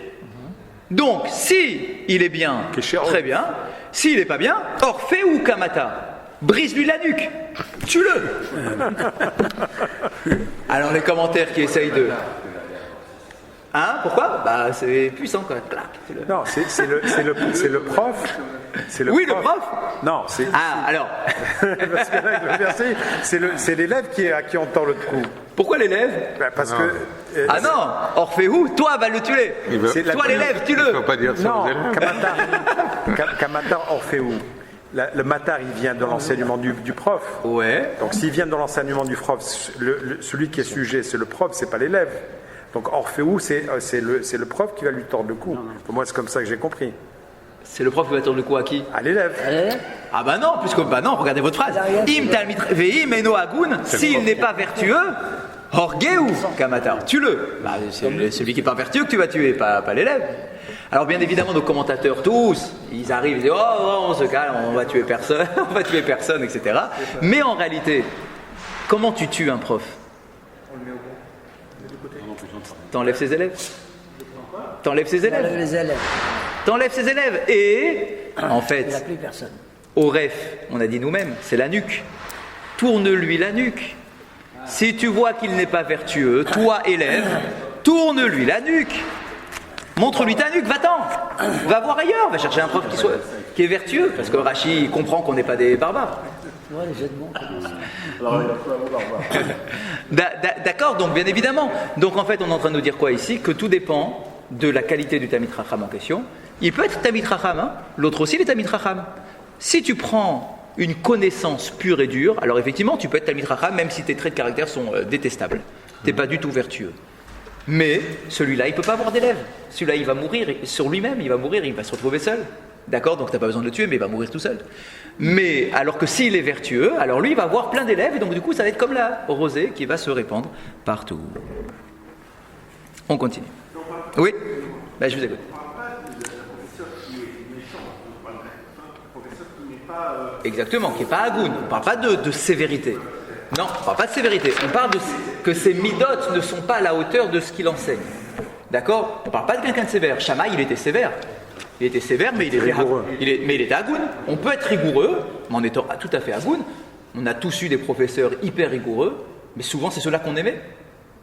Donc, si il est bien, très bien. S'il n'est pas bien, Orfehu kamata. Brise-lui la nuque. Tue-le. Alors les commentaires qui essayent de... Hein? Pourquoi? Bah c'est puissant quoi. Non, c'est le prof. Oui, le prof. Non, c'est. Ah, alors. Parce que là, le verset, c'est l'élève à qui on tord le trou. Pourquoi l'élève? Parce que. Ah non, Orfehu, toi va le tuer. Toi l'élève, tue-le. Il ne faut pas dire ça Non, aux élèves. Kamatar Orfehu. Le matar, il vient de l'enseignement du prof. Ouais. Donc s'il vient de l'enseignement du prof, celui qui est sujet, c'est le prof, c'est pas l'élève. Donc Orfehu, c'est le prof qui va lui tordre le cou. Pour moi, c'est comme ça que j'ai compris. C'est le prof qui va tordre le cou à qui? À l'élève. Ah bah non, regardez votre phrase. Im talmid veim eno agun, s'il n'est pas vertueux, horgeu kamatar, tue-le. Bah, c'est celui qui n'est pas vertueux que tu vas tuer, pas l'élève. Alors bien évidemment, nos commentateurs tous, ils arrivent, ils disent oh on se calme, on va tuer personne, etc. Mais en réalité, comment tu tues un prof? T'enlèves ses élèves. T'enlèves ses élèves. Les élèves. T'enlèves ses élèves. Et en fait, Il n'y a plus personne. au ref, on a dit nous-mêmes, c'est la nuque. Tourne-lui la nuque. Si tu vois qu'il n'est pas vertueux, toi élève, tourne-lui la nuque. Montre-lui ta nuque, va-t'en. Va voir ailleurs, va chercher un prof qui est vertueux. Parce que Rachid comprend qu'on n'est pas des barbares. Tu vois, les jeux de mots comme ça. Alors, il a fait un barbare. D'accord, donc bien évidemment. Donc en fait, on est en train de nous dire quoi ici? Que tout dépend de la qualité du Talmid Chacham en question. Il peut être Talmid Chacham, hein. L'autre aussi, il est Talmid Chacham. Si tu prends une connaissance pure et dure, alors effectivement, tu peux être Talmid Chacham, même si tes traits de caractère sont détestables. Tu n'es pas du tout vertueux. Mais celui-là, il ne peut pas avoir d'élève. Celui-là, il va mourir sur lui-même, il va mourir, il va se retrouver seul. D'accord? Donc tu n'as pas besoin de le tuer, mais il va mourir tout seul. Mais alors que s'il est vertueux, alors lui, il va avoir plein d'élèves, et donc du coup, ça va être comme la rosée qui va se répandre partout. On continue. Oui? Ben, je vous écoute. Exactement, qui n'est pas agoun. On ne parle pas de sévérité. Non, on ne parle pas de sévérité. On parle que ses midotes ne sont pas à la hauteur de ce qu'il enseigne. D'accord? On ne parle pas de quelqu'un de sévère. Shammai, il était sévère. Il était sévère, mais il était agoun. On peut être rigoureux, mais en étant tout à fait agoun. On a tous eu des professeurs hyper rigoureux, mais souvent c'est ceux-là qu'on aimait.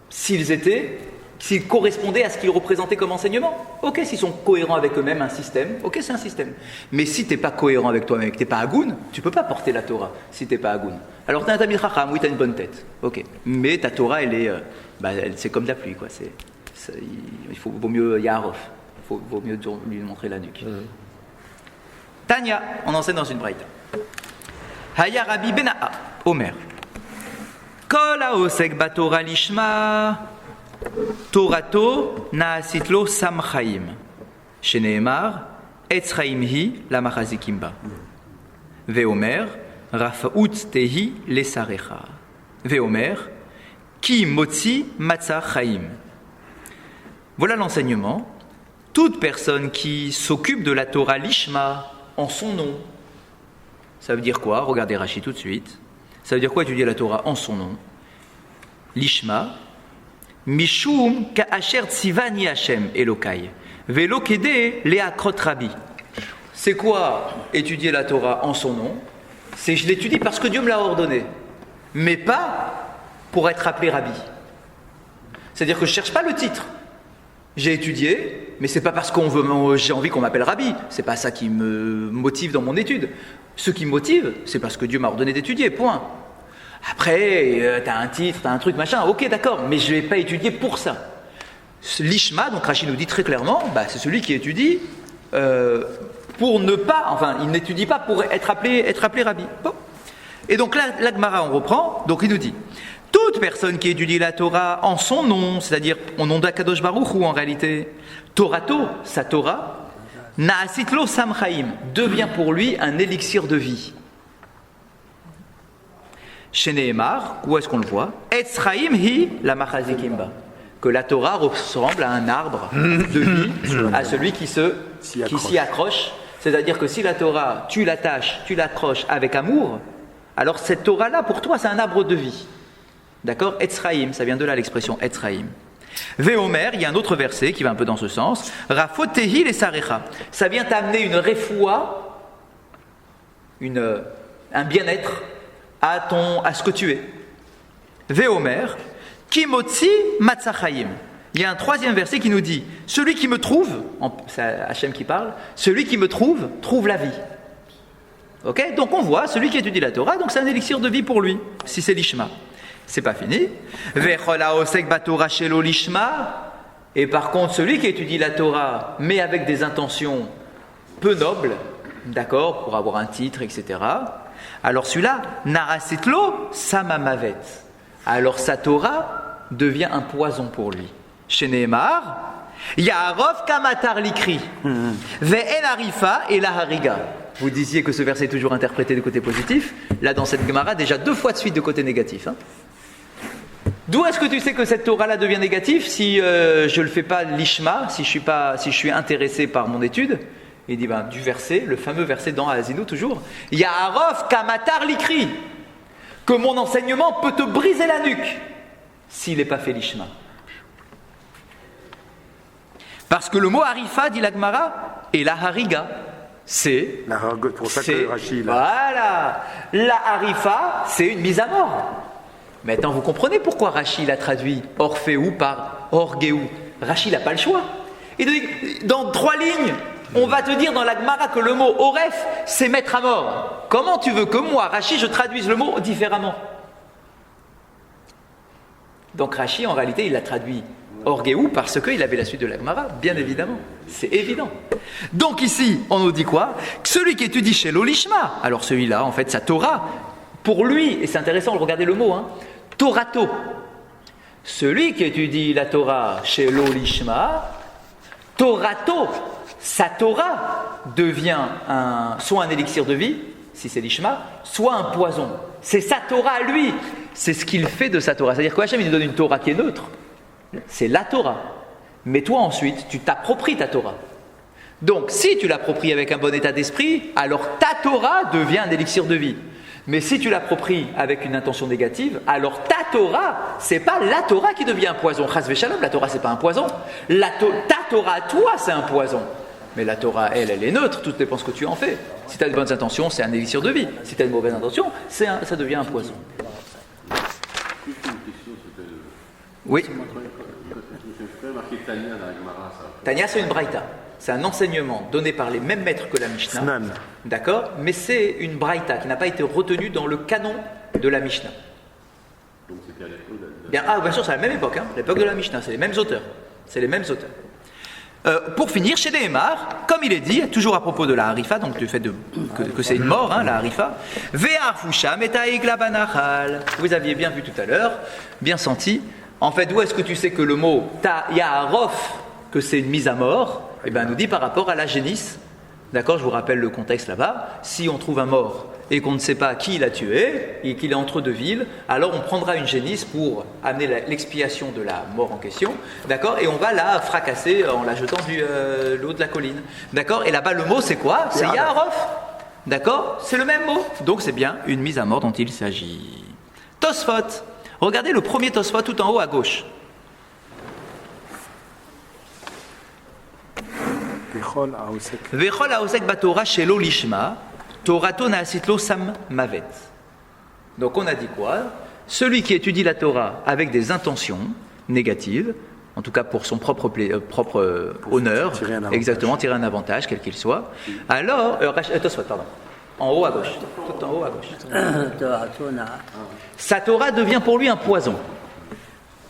S'ils correspondaient à ce qu'ils représentaient comme enseignement. Ok, s'ils sont cohérents avec eux-mêmes, un système, ok, c'est un système. Mais si tu n'es pas cohérent avec toi-même, que tu n'es pas agoun, tu ne peux pas porter la Torah si tu n'es pas agoun. Alors tu as un Talmid Chacham, oui, tu as une bonne tête, ok. Mais ta Torah, c'est comme de la pluie, quoi. Vaut mieux Yaharof, vaut mieux lui montrer la nuque. Tanya, on enseigne dans une braïta. Haya Rabbi Bena'a, Omer. Kol haosek batorah lishma. Torato naasitlo samchaim, sheneemar etz chaim hi lamachazikim ba. Veomer rafaut tehi lesarecha. Veomer ki motzi matzah chaim. Voilà l'enseignement. Toute personne qui s'occupe de la Torah lishma en son nom. Ça veut dire quoi? Regardez Rashi tout de suite. Ça veut dire quoi étudier la Torah en son nom? Lishma. Mishum ka'asher tzivani Hashem Elokai velo kede leakrot rabbi. C'est quoi étudier la Torah en son nom? C'est je l'étudie parce que Dieu me l'a ordonné, mais pas pour être appelé rabbi. C'est-à-dire que je ne cherche pas le titre. J'ai étudié, mais c'est pas parce j'ai envie qu'on m'appelle rabbi. C'est pas ça qui me motive dans mon étude. Ce qui me motive, c'est parce que Dieu m'a ordonné d'étudier, point. Après, t'as un titre, t'as un truc, machin, ok, d'accord, mais je vais pas étudier pour ça. L'ishma, donc Rashi nous dit très clairement, c'est celui qui étudie pour ne pas, enfin, il n'étudie pas pour être appelé rabbi. Bon. Et donc là, la Gemara, on reprend, donc il nous dit, toute personne qui étudie la Torah en son nom, c'est-à-dire au nom d'Akadosh Baruch Hu en réalité, Torato, sa Torah, Naasitlo Samchaim, devient pour lui un élixir de vie. Chez Nehemar, où est-ce qu'on le voit? Etzraim hi la machazikimba. Que la Torah ressemble à un arbre de vie, à celui qui s'y accroche. C'est-à-dire que si la Torah, tu l'attaches, tu l'accroches avec amour, alors cette Torah-là, pour toi, c'est un arbre de vie. D'accord? Etzraim, ça vient de là l'expression Etzraim. Veomer, il y a un autre verset qui va un peu dans ce sens. Rafotehi les sarecha. Ça vient t'amener une refoua, un bien-être à ce que tu es. Veomer, Kimotzi Matzachaim. Il y a un troisième verset qui nous dit, celui qui me trouve, c'est Hachem qui parle, celui qui me trouve la vie. Ok? Donc on voit, celui qui étudie la Torah, donc c'est un élixir de vie pour lui, si c'est l'ishma. C'est pas fini. Vechola osek batora shelo lishma. Et par contre, celui qui étudie la Torah, mais avec des intentions peu nobles, d'accord, pour avoir un titre, etc. Alors celui-là, narasitlo samamavet. Alors sa Torah devient un poison pour lui. Chez Nehemar, Ya'arov kamatar likri, ve'en arifa et la hariga. Vous disiez que ce verset est toujours interprété du côté positif. Là, dans cette Gemara, déjà 2 fois de suite de côté négatif. D'où est-ce que tu sais que cette Torah-là devient négative si je ne le fais pas l'ishma, si je suis intéressé par mon étude? Il dit du verset, le fameux verset dans Haazinu toujours, Ya'arov kamatar likri, que mon enseignement peut te briser la nuque s'il n'est pas fait l'ishma. Parce que le mot harifa, dit la Gemara, et la hariga, c'est... Pour ça que Rachid... Voilà. La harifa, c'est une mise à mort. Maintenant, vous comprenez pourquoi Rachid a traduit Orphéou par Orgéou. Rachid n'a pas le choix. Il dit, dans 3 lignes, on va te dire dans la Gemara que le mot Oref, c'est mettre à mort. Comment tu veux que moi, Rachid, je traduise le mot différemment? Donc Rachid, en réalité, il l'a traduit Orgéou parce qu'il avait la suite de la Gemara, bien évidemment. C'est évident. Donc ici, on nous dit quoi? Celui qui étudie chez l'Olishma, alors celui-là, en fait, sa Torah, pour lui, et c'est intéressant, regardez le mot, Torato. Celui qui étudie la Torah chez l'Olishma, Torato, sa Torah devient soit un élixir de vie, si c'est l'Ishma, soit un poison. C'est sa Torah à lui. C'est ce qu'il fait de sa Torah. C'est-à-dire que Hachem, il nous donne une Torah qui est neutre. C'est la Torah. Mais toi ensuite, tu t'appropries ta Torah. Donc, si tu l'appropries avec un bon état d'esprit, alors ta Torah devient un élixir de vie. Mais si tu l'appropries avec une intention négative, alors ta Torah, c'est pas la Torah qui devient un poison. Chas v'shalom, la Torah c'est pas un poison. Ta Torah à toi, c'est un poison. Mais la Torah, elle est neutre, tout dépend ce que tu en fais. Si tu as de bonnes intentions, c'est un élixir de vie. Si tu as de mauvaises intentions, ça devient un poison. Oui. Tania, c'est une braïta. C'est un enseignement donné par les mêmes maîtres que la Mishnah. D'accord? Mais c'est une braïta qui n'a pas été retenue dans le canon de la Mishnah. Donc c'était à l'époque de la... bien sûr, c'est à la même époque, l'époque de la Mishnah. C'est les mêmes auteurs. Pour finir, chez Nehemar, comme il est dit, toujours à propos de la harifa, donc du fait que c'est une mort, la harifa, Ve'arfusham et ta'igla banachal. Vous aviez bien vu tout à l'heure, bien senti. En fait, d'où est-ce que tu sais que le mot ta'yarof, que c'est une mise à mort? Eh bien, nous dit par rapport à la génisse. D'accord, je vous rappelle le contexte là-bas. Si on trouve un mort et qu'on ne sait pas qui l'a tué et qu'il est entre 2 villes, alors on prendra une génisse pour amener l'expiation de la mort en question. D'accord, et on va la fracasser en la jetant du haut de la colline. D'accord, et là-bas le mot c'est quoi? C'est Yaharof. D'accord, c'est le même mot. Donc c'est bien une mise à mort dont il s'agit. Tosfot. Regardez le premier Tosfot tout en haut à gauche. Vechol haosek batora shelo lishma, torato naasitlo sam mavet. Donc on a dit quoi? Celui qui étudie la Torah avec des intentions négatives, en tout cas pour son propre honneur, tirer un avantage. exactement, tirer un avantage, quel qu'il soit. Alors, Tosfot, pardon, en haut à gauche, tout en haut à gauche. Sa Torah devient pour lui un poison.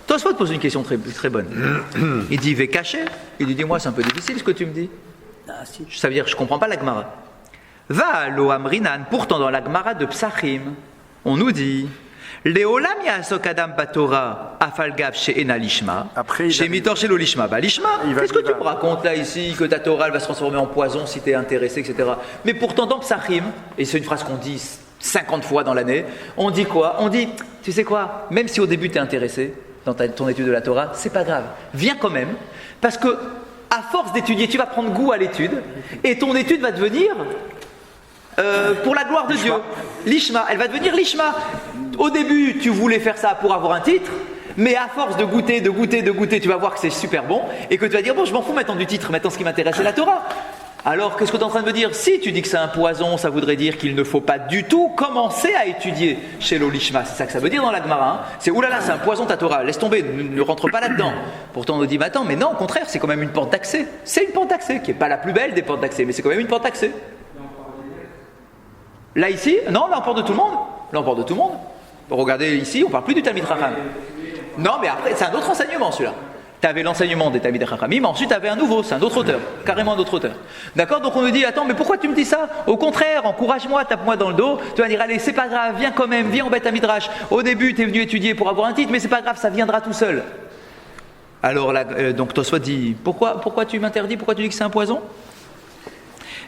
Tosfot pose une question très, très bonne. Il dit, caché. Il lui dit, moi c'est un peu difficile ce que tu me dis. Ça veut dire, je ne comprends pas la Gemara. Va lo amrinan, pourtant dans la Gemara de Psachim, on nous dit, Leolam yasok adam batora afalgav she'ena lishma, chez mitor shelo lishma. Bah lishma, qu'est-ce que tu me racontes là ici, que ta Torah elle va se transformer en poison si tu es intéressé, etc. Mais pourtant dans Psachim, et c'est une phrase qu'on dit 50 fois dans l'année, on dit quoi? On dit, tu sais quoi, même si au début tu es intéressé dans ton étude de la Torah, c'est pas grave, viens quand même, parce que à force d'étudier, tu vas prendre goût à l'étude, et ton étude va devenir pour la gloire de Dieu. Lishma, elle va devenir lishma. Au début, tu voulais faire ça pour avoir un titre, mais à force de goûter, tu vas voir que c'est super bon, et que tu vas dire, bon, je m'en fous maintenant du titre, maintenant ce qui m'intéresse c'est la Torah. Alors, qu'est-ce que tu es en train de me dire? Si tu dis que c'est un poison, ça voudrait dire qu'il ne faut pas du tout commencer à étudier chez l'Olishma. C'est ça que ça veut dire dans la Gemara. Hein. C'est oulala, c'est un poison ta Torah, laisse tomber, ne rentre pas là-dedans. Pourtant, on nous dit, mais attends, mais non, au contraire, c'est quand même une porte d'accès. C'est une porte d'accès, qui n'est pas la plus belle des portes d'accès, mais c'est quand même une porte d'accès. Là, ici, non, là, on parle de tout le monde. Là, on parle de tout le monde. Regardez ici, on parle plus du Talmid Chacham. Non, mais après, c'est un autre enseignement, celui-là. Tu avais l'enseignement des Talmid Chachamim, mais ensuite tu avais un nouveau, c'est un autre auteur, carrément un autre auteur. D'accord? Donc on me dit, attends, mais pourquoi tu me dis ça? Au contraire, encourage-moi, tape-moi dans le dos. Tu vas dire, allez, c'est pas grave, viens quand même, viens en Beth Midrash. Au début, tu es venu étudier pour avoir un titre, mais c'est pas grave, ça viendra tout seul. Alors là, donc Tosfot dit, pourquoi tu m'interdis? Pourquoi tu dis que c'est un poison?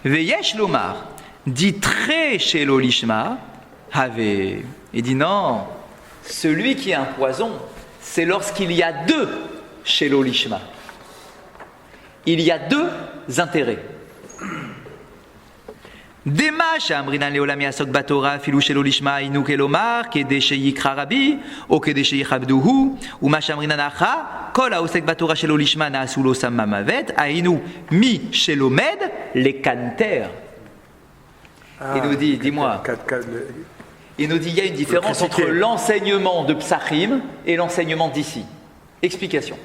Veyesh Lomar, dit très chez l'Olishma, avait. Il dit non, celui qui est un poison, c'est lorsqu'il y a deux chez l'Olishma. Il y a deux intérêts. Dema she'amrinan leolam yasok batora filu shel olishma inu kelomar kede sheyikra rabbi ou kede sheyichabduhu ou ma she'amrinan acha kol haosek batora shel olishma na'asu lo samma mavet ainu mi shel omed lekanter. Il nous dit, dis-moi. Il nous dit, il y a une différence entre l'enseignement de Psachim et l'enseignement d'ici. Explication.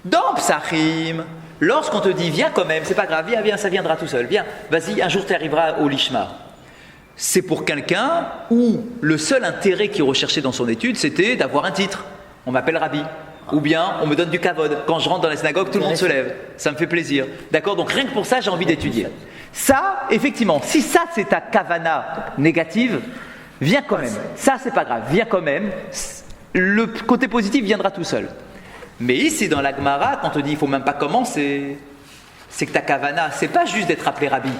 Dans Psachim, lorsqu'on te dit viens quand même, c'est pas grave, viens, ça viendra tout seul, viens, vas-y, un jour tu arriveras au Lishma. C'est pour quelqu'un où le seul intérêt qu'il recherchait dans son étude, c'était d'avoir un titre. On m'appelle Rabbi. Ou bien on me donne du kavod. Quand je rentre dans la synagogue, tout le monde se lève. Ça me fait plaisir. D'accord? Donc rien que pour ça, j'ai envie d'étudier. Ça, effectivement, si ça c'est ta kavana négative, viens quand même. Ça, c'est pas grave, viens quand même. Le côté positif viendra tout seul. Mais ici, dans la Gemara, quand on te dit il ne faut même pas commencer, c'est que ta kavana, c'est pas juste d'être appelé Rabbi.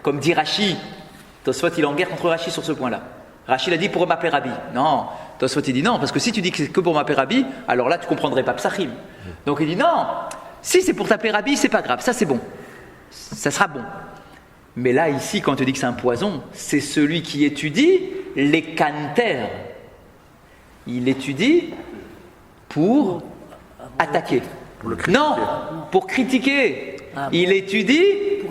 Comme dit Rashi. Tosfot, il est en guerre contre Rashi sur ce point-là. Rashi l'a dit pour m'appeler Rabbi. Non, Tosfot, il dit non, parce que si tu dis que c'est que pour m'appeler Rabbi, alors là, tu ne comprendrais pas Psachim. Donc il dit non, si c'est pour t'appeler Rabbi, c'est pas grave, ça c'est bon. Ça sera bon. Mais là, ici, quand on te dit que c'est un poison, c'est celui qui étudie les canter. Il étudie pour attaquer. Non, pour critiquer. Il étudie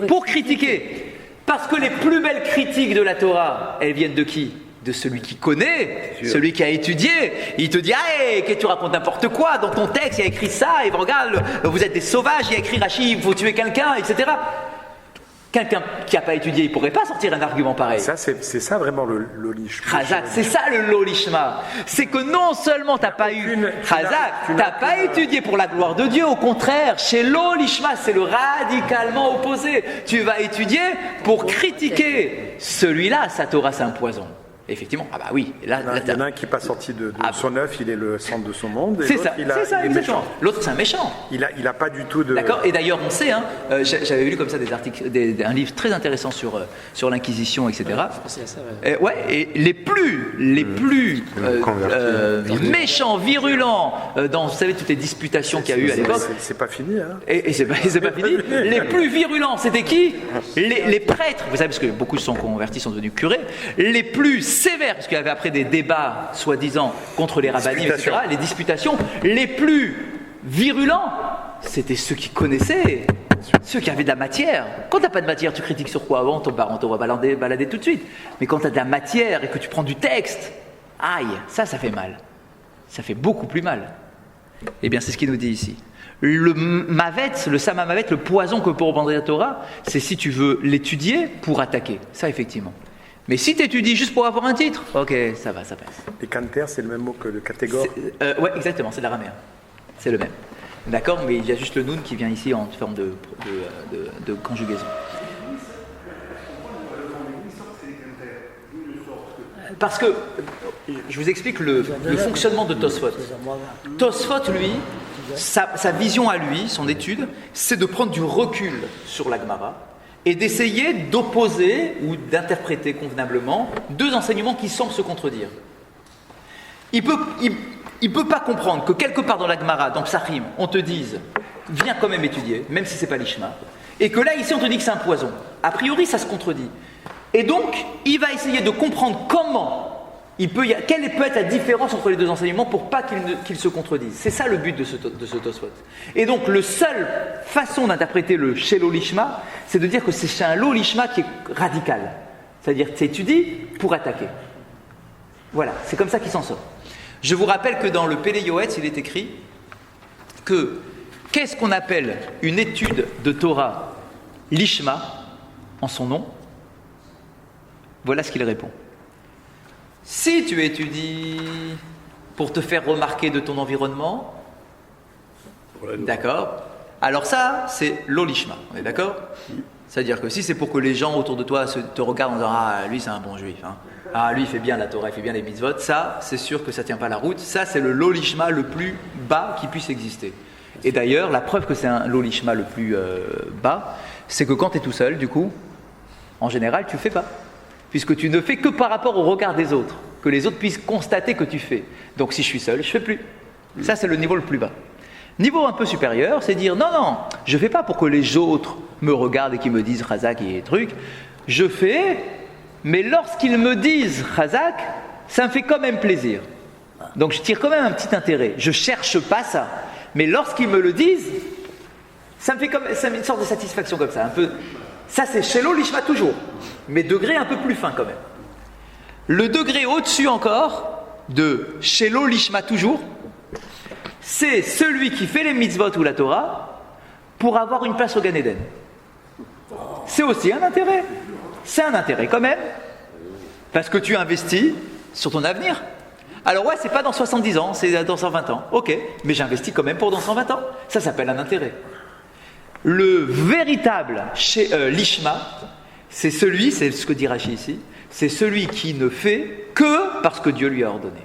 pour critiquer. Parce que les plus belles critiques de la Torah, elles viennent de qui? De celui qui connaît, celui qui a étudié. Il te dit, hey, que tu racontes n'importe quoi, dans ton texte, il y a écrit ça, et regarde, vous êtes des sauvages, il y a écrit Rashi, il faut tuer quelqu'un, etc. Quelqu'un qui n'a pas étudié, il ne pourrait pas sortir un argument pareil. Ça, c'est ça vraiment le lolishma. Chazak, c'est ça le lolishma. C'est que non seulement tu n'as pas pas étudié pour la gloire de Dieu, au contraire, chez lolishma, c'est le radicalement opposé. Tu vas étudier pour critiquer. Celui-là, sa Torah, c'est un poison. Effectivement, ah bah oui. Là, il y en a un qui n'est pas sorti de son œuf, il est le centre de son monde. C'est ça, exactement. Méchant. L'autre, c'est un méchant. Il n'a pas du tout de. D'accord. Et d'ailleurs, on sait, hein, j'avais lu comme ça des articles, un livre très intéressant sur l'Inquisition, etc. Et les plus méchants, virulents, dans, vous savez, toutes les disputations qu'il y a eu à l'époque. C'est pas fini, hein. Et c'est pas fini. Les plus virulents, c'était qui? Les prêtres. Vous savez, parce que beaucoup sont convertis, sont devenus curés. Les plus sévères, parce qu'il y avait après des débats soi-disant contre les rabbinim, etc., les disputations, les plus virulents, c'était ceux qui connaissaient, ceux qui avaient de la matière. Quand tu n'as pas de matière, tu critiques sur quoi? Avant, on va balader tout de suite. Mais quand tu as de la matière et que tu prends du texte, aïe, ça fait mal. Ça fait beaucoup plus mal. Eh bien, c'est ce qu'il nous dit ici. Le mavet, le samamavet, le poison que peut reprendre la Torah, c'est si tu veux l'étudier pour attaquer. Ça, effectivement. Mais si tu étudies juste pour avoir un titre, ok, ça va, ça passe. Les canter, c'est le même mot que le catégore. Oui, exactement, c'est de l'araméen. C'est le même. D'accord, mais il y a juste le noun qui vient ici en forme de conjugaison. Parce que, je vous explique le fonctionnement de Tosfot. Tosfot, lui, sa vision à lui, son étude, c'est de prendre du recul sur la Gemara et d'essayer d'opposer ou d'interpréter convenablement deux enseignements qui semblent se contredire. Il peut pas comprendre que quelque part dans la Gemara, dans Psachim, on te dise viens quand même étudier, même si c'est pas l'Ishma, et que là ici on te dit que c'est un poison. A priori ça se contredit. Et donc il va essayer de comprendre quelle peut être la différence entre les deux enseignements pour pas qu'ils se contredisent. C'est ça le but de ce Tosfot. Et donc la seule façon d'interpréter le Shelo Lishma, c'est de dire que c'est un Lo Lishma qui est radical. C'est-à-dire que tu étudies pour attaquer. Voilà, c'est comme ça qu'il s'en sort. Je vous rappelle que dans le Pélé Yoetz, il est écrit que qu'est-ce qu'on appelle une étude de Torah Lishma en son nom? Voilà ce qu'il répond. Si tu étudies pour te faire remarquer de ton environnement, d'accord, alors ça, c'est l'olishma, on est d'accord? C'est-à-dire que si c'est pour que les gens autour de toi te regardent en disant « Ah, lui, c'est un bon juif, hein. Ah, lui, il fait bien la Torah, il fait bien les mitzvot », ça, c'est sûr que ça ne tient pas la route. Ça, c'est le lolishma le plus bas qui puisse exister. Et d'ailleurs, la preuve que c'est un lolishma le plus bas, c'est que quand tu es tout seul, du coup, en général, tu ne fais pas. Puisque tu ne fais que par rapport au regard des autres, que les autres puissent constater que tu fais. Donc si je suis seul, je ne fais plus. Ça, c'est le niveau le plus bas. Niveau un peu supérieur, c'est dire non, je ne fais pas pour que les autres me regardent et qu'ils me disent Chazak et trucs. Je fais, mais lorsqu'ils me disent Chazak, ça me fait quand même plaisir. Donc je tire quand même un petit intérêt. Je ne cherche pas ça. Mais lorsqu'ils me le disent, ça me fait une sorte de satisfaction comme ça, un peu. Ça, c'est Shelo Lishma toujours, mais degré un peu plus fin quand même. Le degré au-dessus encore de Shelo Lishma toujours, c'est celui qui fait les mitzvot ou la Torah pour avoir une place au Gan Eden. C'est aussi un intérêt. C'est un intérêt quand même, parce que tu investis sur ton avenir. Alors ouais, c'est pas dans 70 ans, c'est dans 120 ans. Ok, mais j'investis quand même pour dans 120 ans. Ça s'appelle un intérêt. Le véritable lishma, c'est ce que dit Rashi ici, c'est celui qui ne fait que parce que Dieu lui a ordonné.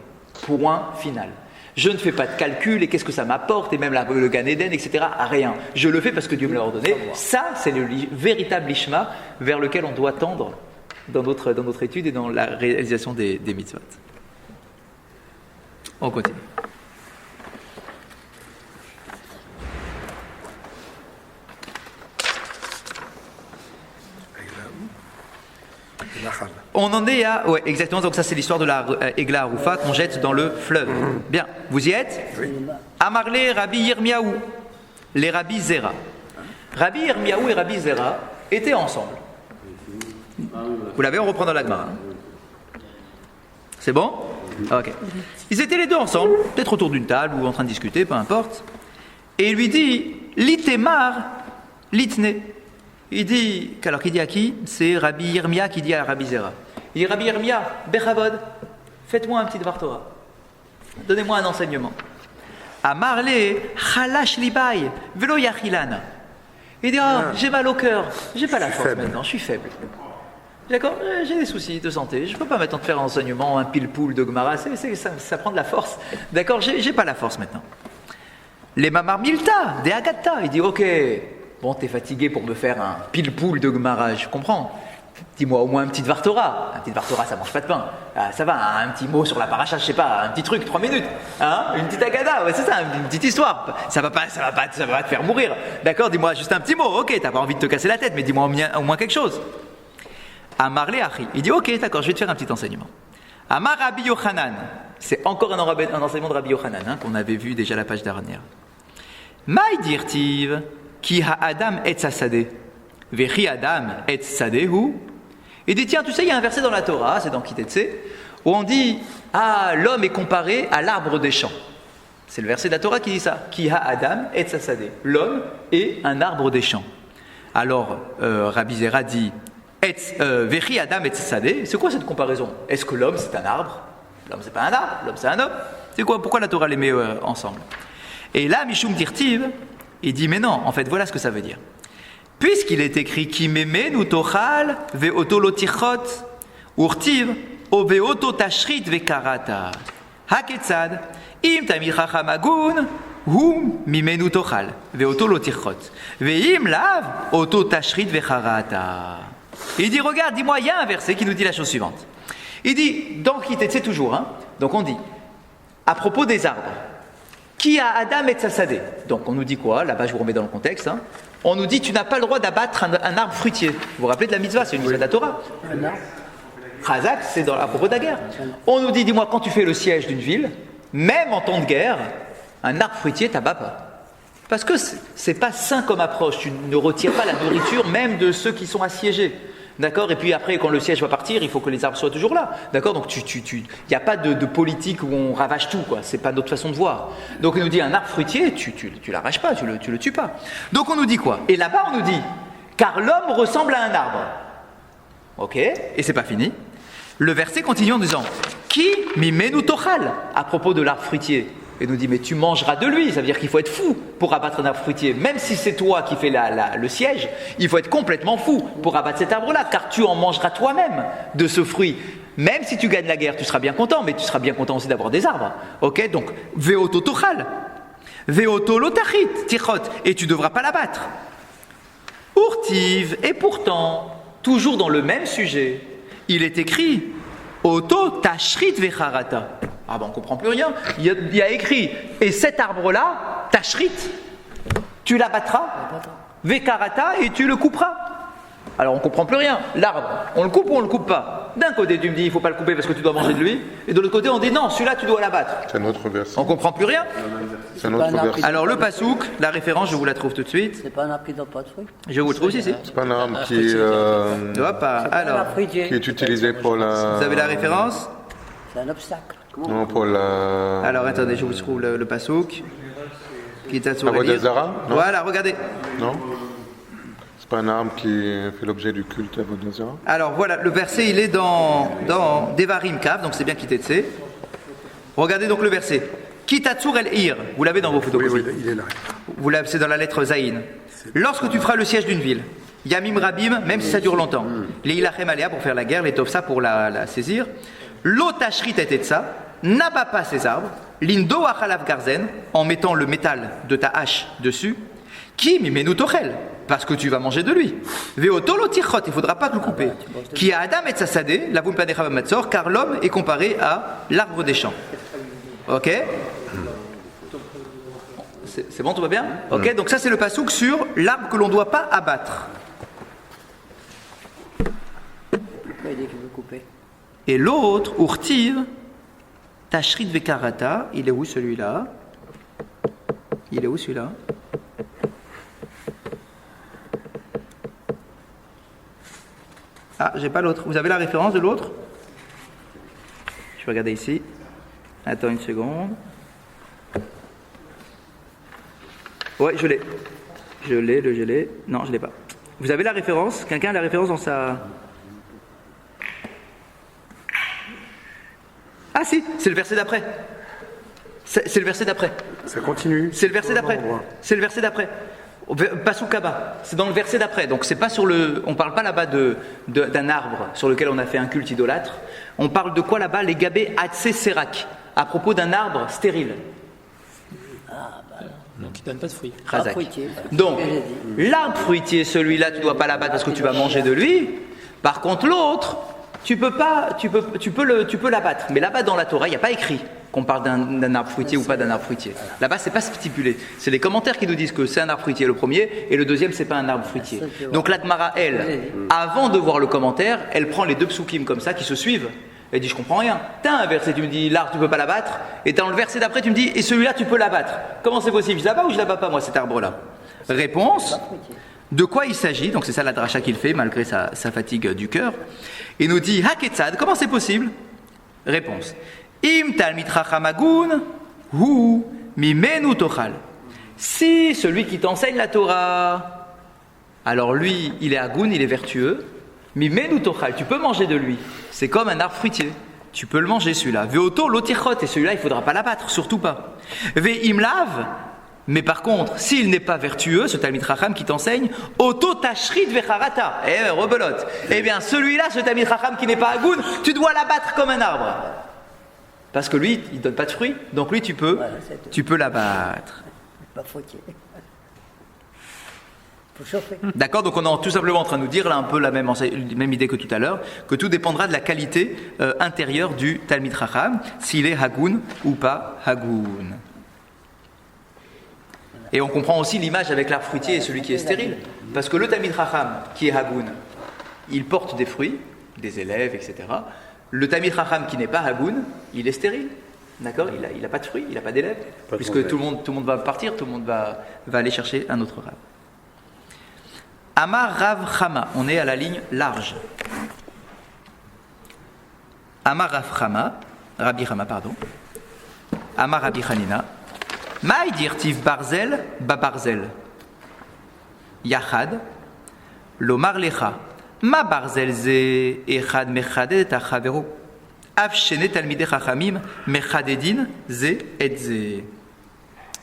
Point final. Je ne fais pas de calcul et qu'est-ce que ça m'apporte, et même le Gan Eden, etc. Rien. Je le fais parce que Dieu me l'a ordonné. Ça, c'est le véritable lishma vers lequel on doit tendre dans notre étude et dans la réalisation des mitzvot. On continue. On en est à... Ouais, exactement, donc ça c'est l'histoire de la Egla Arufa qu'on jette dans le fleuve. Bien, vous y êtes? Oui. Amarlé Rabbi Yirmiyahu, les Rabbi Zera. Rabbi Yirmiyahu et Rabbi Zera étaient ensemble. Vous l'avez, on reprend dans la Gemara. C'est bon? Ok. Ils étaient les deux ensemble, peut-être autour d'une table ou en train de discuter, peu importe. Et il lui dit, Litemar, litne. Il dit, alors qui dit à qui? C'est Rabbi Yirmiya qui dit à Rabbi Zera. Il dit, Rabbi Yirmiya, Bechavod, faites-moi un petit Dvar Torah. Donnez-moi un enseignement. Amarle, Chalash Libay, Velo Yachilana. Il dit, j'ai mal au cœur, j'ai pas la force maintenant, je suis faible. D'accord, j'ai des soucis de santé, je peux pas maintenant te faire un enseignement, un pile-poule de Gemara, ça prend de la force. D'accord, j'ai pas la force maintenant. Les Mamar Milta, des Agatta. Il dit, ok. Bon, t'es fatigué pour me faire un pile-poule de Gemara, je comprends. Dis-moi au moins un petit Dvar Torah. Un petit Dvar Torah, ça mange pas de pain. Ça va, un petit mot sur la paracha, je sais pas, un petit truc, 3 minutes. Hein, une petite agada, ouais, c'est ça, une petite histoire. Ça va pas te faire mourir. D'accord, dis-moi juste un petit mot. Ok, t'as pas envie de te casser la tête, mais dis-moi au moins quelque chose. Amar le Achi. Il dit, ok, d'accord, je vais te faire un petit enseignement. Amar Rabbi Yochanan. C'est encore un enseignement de Rabbi Yochanan, hein, qu'on avait vu déjà la page dernière. Maï dirtiv. Ki ha-adam et sa-sadeh, vechi adam et sadehu. Il dit, tiens, tu sais, il y a un verset dans la Torah, c'est dans Kitetse, où on dit, l'homme est comparé à l'arbre des champs. C'est le verset de la Torah qui dit ça. Ki ha-adam et tzassadeh. L'homme est un arbre des champs. Alors, Rabbi Zera dit Vechi adam et tzassadeh. C'est quoi cette comparaison? Est-ce que l'homme c'est un arbre? L'homme c'est pas un arbre, l'homme c'est un homme. C'est quoi? Pourquoi la Torah les met ensemble? Et là, Mishum Dirtiv, il dit mais non, en fait, voilà ce que ça veut dire. Puisqu'il est écrit Ki memenu tochal ve'oto lo tichot urtiv o ve'oto tashrit ve'karata. Haketzad im tamid chacham agun hu mimenu tochal ve'oto lo tichot ve'im lav oto tashrit ve'karata. Il dit regarde, dis-moi, il y a un verset qui nous dit la chose suivante. Il dit dans Kitetsé toujours, hein, donc on dit à propos des arbres. Qui a Adam et Tzassadeh? Donc on nous dit quoi? Là-bas je vous remets dans le contexte. Hein. On nous dit tu n'as pas le droit d'abattre un arbre fruitier. Vous vous rappelez de la mitzvah, c'est une mitzvah de la Torah. Chazak, c'est à propos de la guerre. On nous dit, dis-moi, quand tu fais le siège d'une ville, même en temps de guerre, un arbre fruitier t'abat pas. Parce que c'est pas sain comme approche. Tu ne retires pas la nourriture même de ceux qui sont assiégés. D'accord? Et puis après, quand le siège va partir, il faut que les arbres soient toujours là. D'accord? Donc, il n'y a pas de politique où on ravage tout, quoi. C'est pas notre façon de voir. Donc, il nous dit un arbre fruitier, tu l'arraches pas, tu le tues pas. Donc, on nous dit quoi? Et là-bas, on nous dit, car l'homme ressemble à un arbre. Ok? Et c'est pas fini. Le verset continue en disant, qui mimenu tochal, à propos de l'arbre fruitier. Et nous dit, mais tu mangeras de lui. Ça veut dire qu'il faut être fou pour abattre un arbre fruitier. Même si c'est toi qui fais le siège, il faut être complètement fou pour abattre cet arbre-là, car tu en mangeras toi-même de ce fruit. Même si tu gagnes la guerre, tu seras bien content, mais tu seras bien content aussi d'avoir des arbres. Ok? Donc, veoto tochal, veoto lotachit, tichot, et tu ne devras pas l'abattre. Urtiv, et pourtant, toujours dans le même sujet, il est écrit Oto tashrit vecharata. Ah ben on ne comprend plus rien. Il y a écrit, et cet arbre-là, tashrit, tu l'abattras, vekarata, et tu le couperas. Alors on ne comprend plus rien. L'arbre, on le coupe ou on ne le coupe pas? D'un côté tu me dis, il ne faut pas le couper parce que tu dois manger de lui, et de l'autre côté on dit, non, celui-là tu dois l'abattre. C'est un autre verset. On ne comprend plus rien. C'est un autre verset. Alors le pasouk, la référence, je vous la trouve tout de suite. C'est pas un arbre qui donne pas de fruits. Je vous le trouve, si. C'est pas un arbre qui Alors, est utilisé pour la... vous avez la référence? C'est un obstacle. Non, pour la... Alors attendez, je vous trouve le pasouk. Avodazara? Voilà, regardez. Non? C'est pas un arbre qui fait l'objet du culte à Avodazara? Alors voilà, le verset il est dans Devarim Kav, donc c'est bien Kitetsé. Regardez donc le verset. Kitatsur el Ir, vous l'avez dans vos photocopies. Oui, il est là. C'est dans la lettre Zayin. Lorsque tu feras le siège d'une ville, Yamim Rabim, même si ça dure longtemps, les Ilachem Aléa pour faire la guerre, les Tovsa pour la saisir, l'Otashrit et Tetsa, n'abat pas ces arbres, Lindo Achalav Garzen, en mettant le métal de ta hache dessus, qui mimenu tochel, parce que tu vas manger de lui. Veotolo tichot, il ne faudra pas le couper. Qui a Adam et Tzassadeh, la Vumpanechava Matzor, car l'homme est comparé à l'arbre des champs. Ok? C'est bon, tout va bien? Ok, donc ça c'est le pasouk sur l'arbre que l'on ne doit pas abattre. Pourquoi il dit qu'il veut couper? Et l'autre, Urtiv, Tashrit Vekarata, il est où celui-là? Il est où celui-là? Ah, j'ai pas l'autre. Vous avez la référence de l'autre? Je vais regarder ici. Attends une seconde. Ouais, je l'ai. Je l'ai. Non, je l'ai pas. Vous avez la référence? Quelqu'un a la référence dans sa... Ah si, c'est le verset d'après. C'est le verset d'après. Ça continue. C'est le verset d'après. C'est le verset d'après. Pasukaba, c'est dans le verset d'après. Donc c'est pas sur le. On parle pas là-bas d'un arbre sur lequel on a fait un culte idolâtre. On parle de quoi là-bas? Les gabé Hatse Serak, à propos d'un arbre stérile. Donc il ne donne pas de fruits. Razak. Donc l'arbre fruitier, celui-là, tu dois pas l'abattre parce que tu vas manger de lui. Par contre l'autre, tu peux l'abattre. Mais là-bas dans la Torah, il n'y a pas écrit qu'on parle d'un arbre fruitier ou pas d'un arbre fruitier. Là-bas, c'est pas stipulé. C'est les commentaires qui nous disent que c'est un arbre fruitier le premier et le deuxième, c'est pas un arbre fruitier. Donc la Gemara, elle, avant de voir le commentaire, elle prend les deux psukim comme ça qui se suivent. Elle dit, je comprends rien. T'as un verset, tu me dis, l'arbre, tu peux pas l'abattre. Et dans le verset d'après, tu me dis, et celui-là, tu peux l'abattre. Comment c'est possible? Je l'abats ou je l'abats pas, moi, cet arbre-là? Réponse. De quoi il s'agit? Donc c'est ça la dracha qu'il fait, malgré sa fatigue du cœur. Il nous dit, Haketsad, comment c'est possible? Réponse. Im talmid chacham agun hu Mimenu tochal. Si celui qui t'enseigne la Torah, alors lui, il est hagoun, il est vertueux. Mimenu tochal, tu peux manger de lui. C'est comme un arbre fruitier. Tu peux le manger celui-là. Veoto lotichot, et celui-là, il ne faudra pas l'abattre, surtout pas. Ve'imlav, mais par contre, s'il n'est pas vertueux, ce Talmid Chacham qui t'enseigne, auto tashrit vecharata, rebelote. Eh bien, celui-là, ce Talmid Chacham qui n'est pas hagoun, tu dois l'abattre comme un arbre. Parce que lui, il ne donne pas de fruits, donc lui, tu peux l'abattre. Pas fautier. Faut chauffer. D'accord, donc on est tout simplement en train de nous dire là un peu la même idée que tout à l'heure, que tout dépendra de la qualité intérieure du Talmid Chacham, s'il est hagoun ou pas hagoun. Et on comprend aussi l'image avec l'arbre fruitier et celui qui est stérile. Parce que le Talmid Chacham qui est hagoun, il porte des fruits, des élèves, etc. Le Talmid Chacham qui n'est pas hagoun, il est stérile. D'accord, il n'a pas de fruits, il n'a pas d'élèves. Puisque tout le monde va partir, tout le monde va aller chercher un autre rab. Amar Rav Chama, on est à la ligne large. Amar Rav Chama, Rabbi Chama, pardon. Amar Rabbi Chanina. Maï dirtiv barzel ba barzel. Yachad, lomar lecha. Ma barzel ze echad mechadet achavero. Av shene talmidei chachamim mechadedin ze et ze.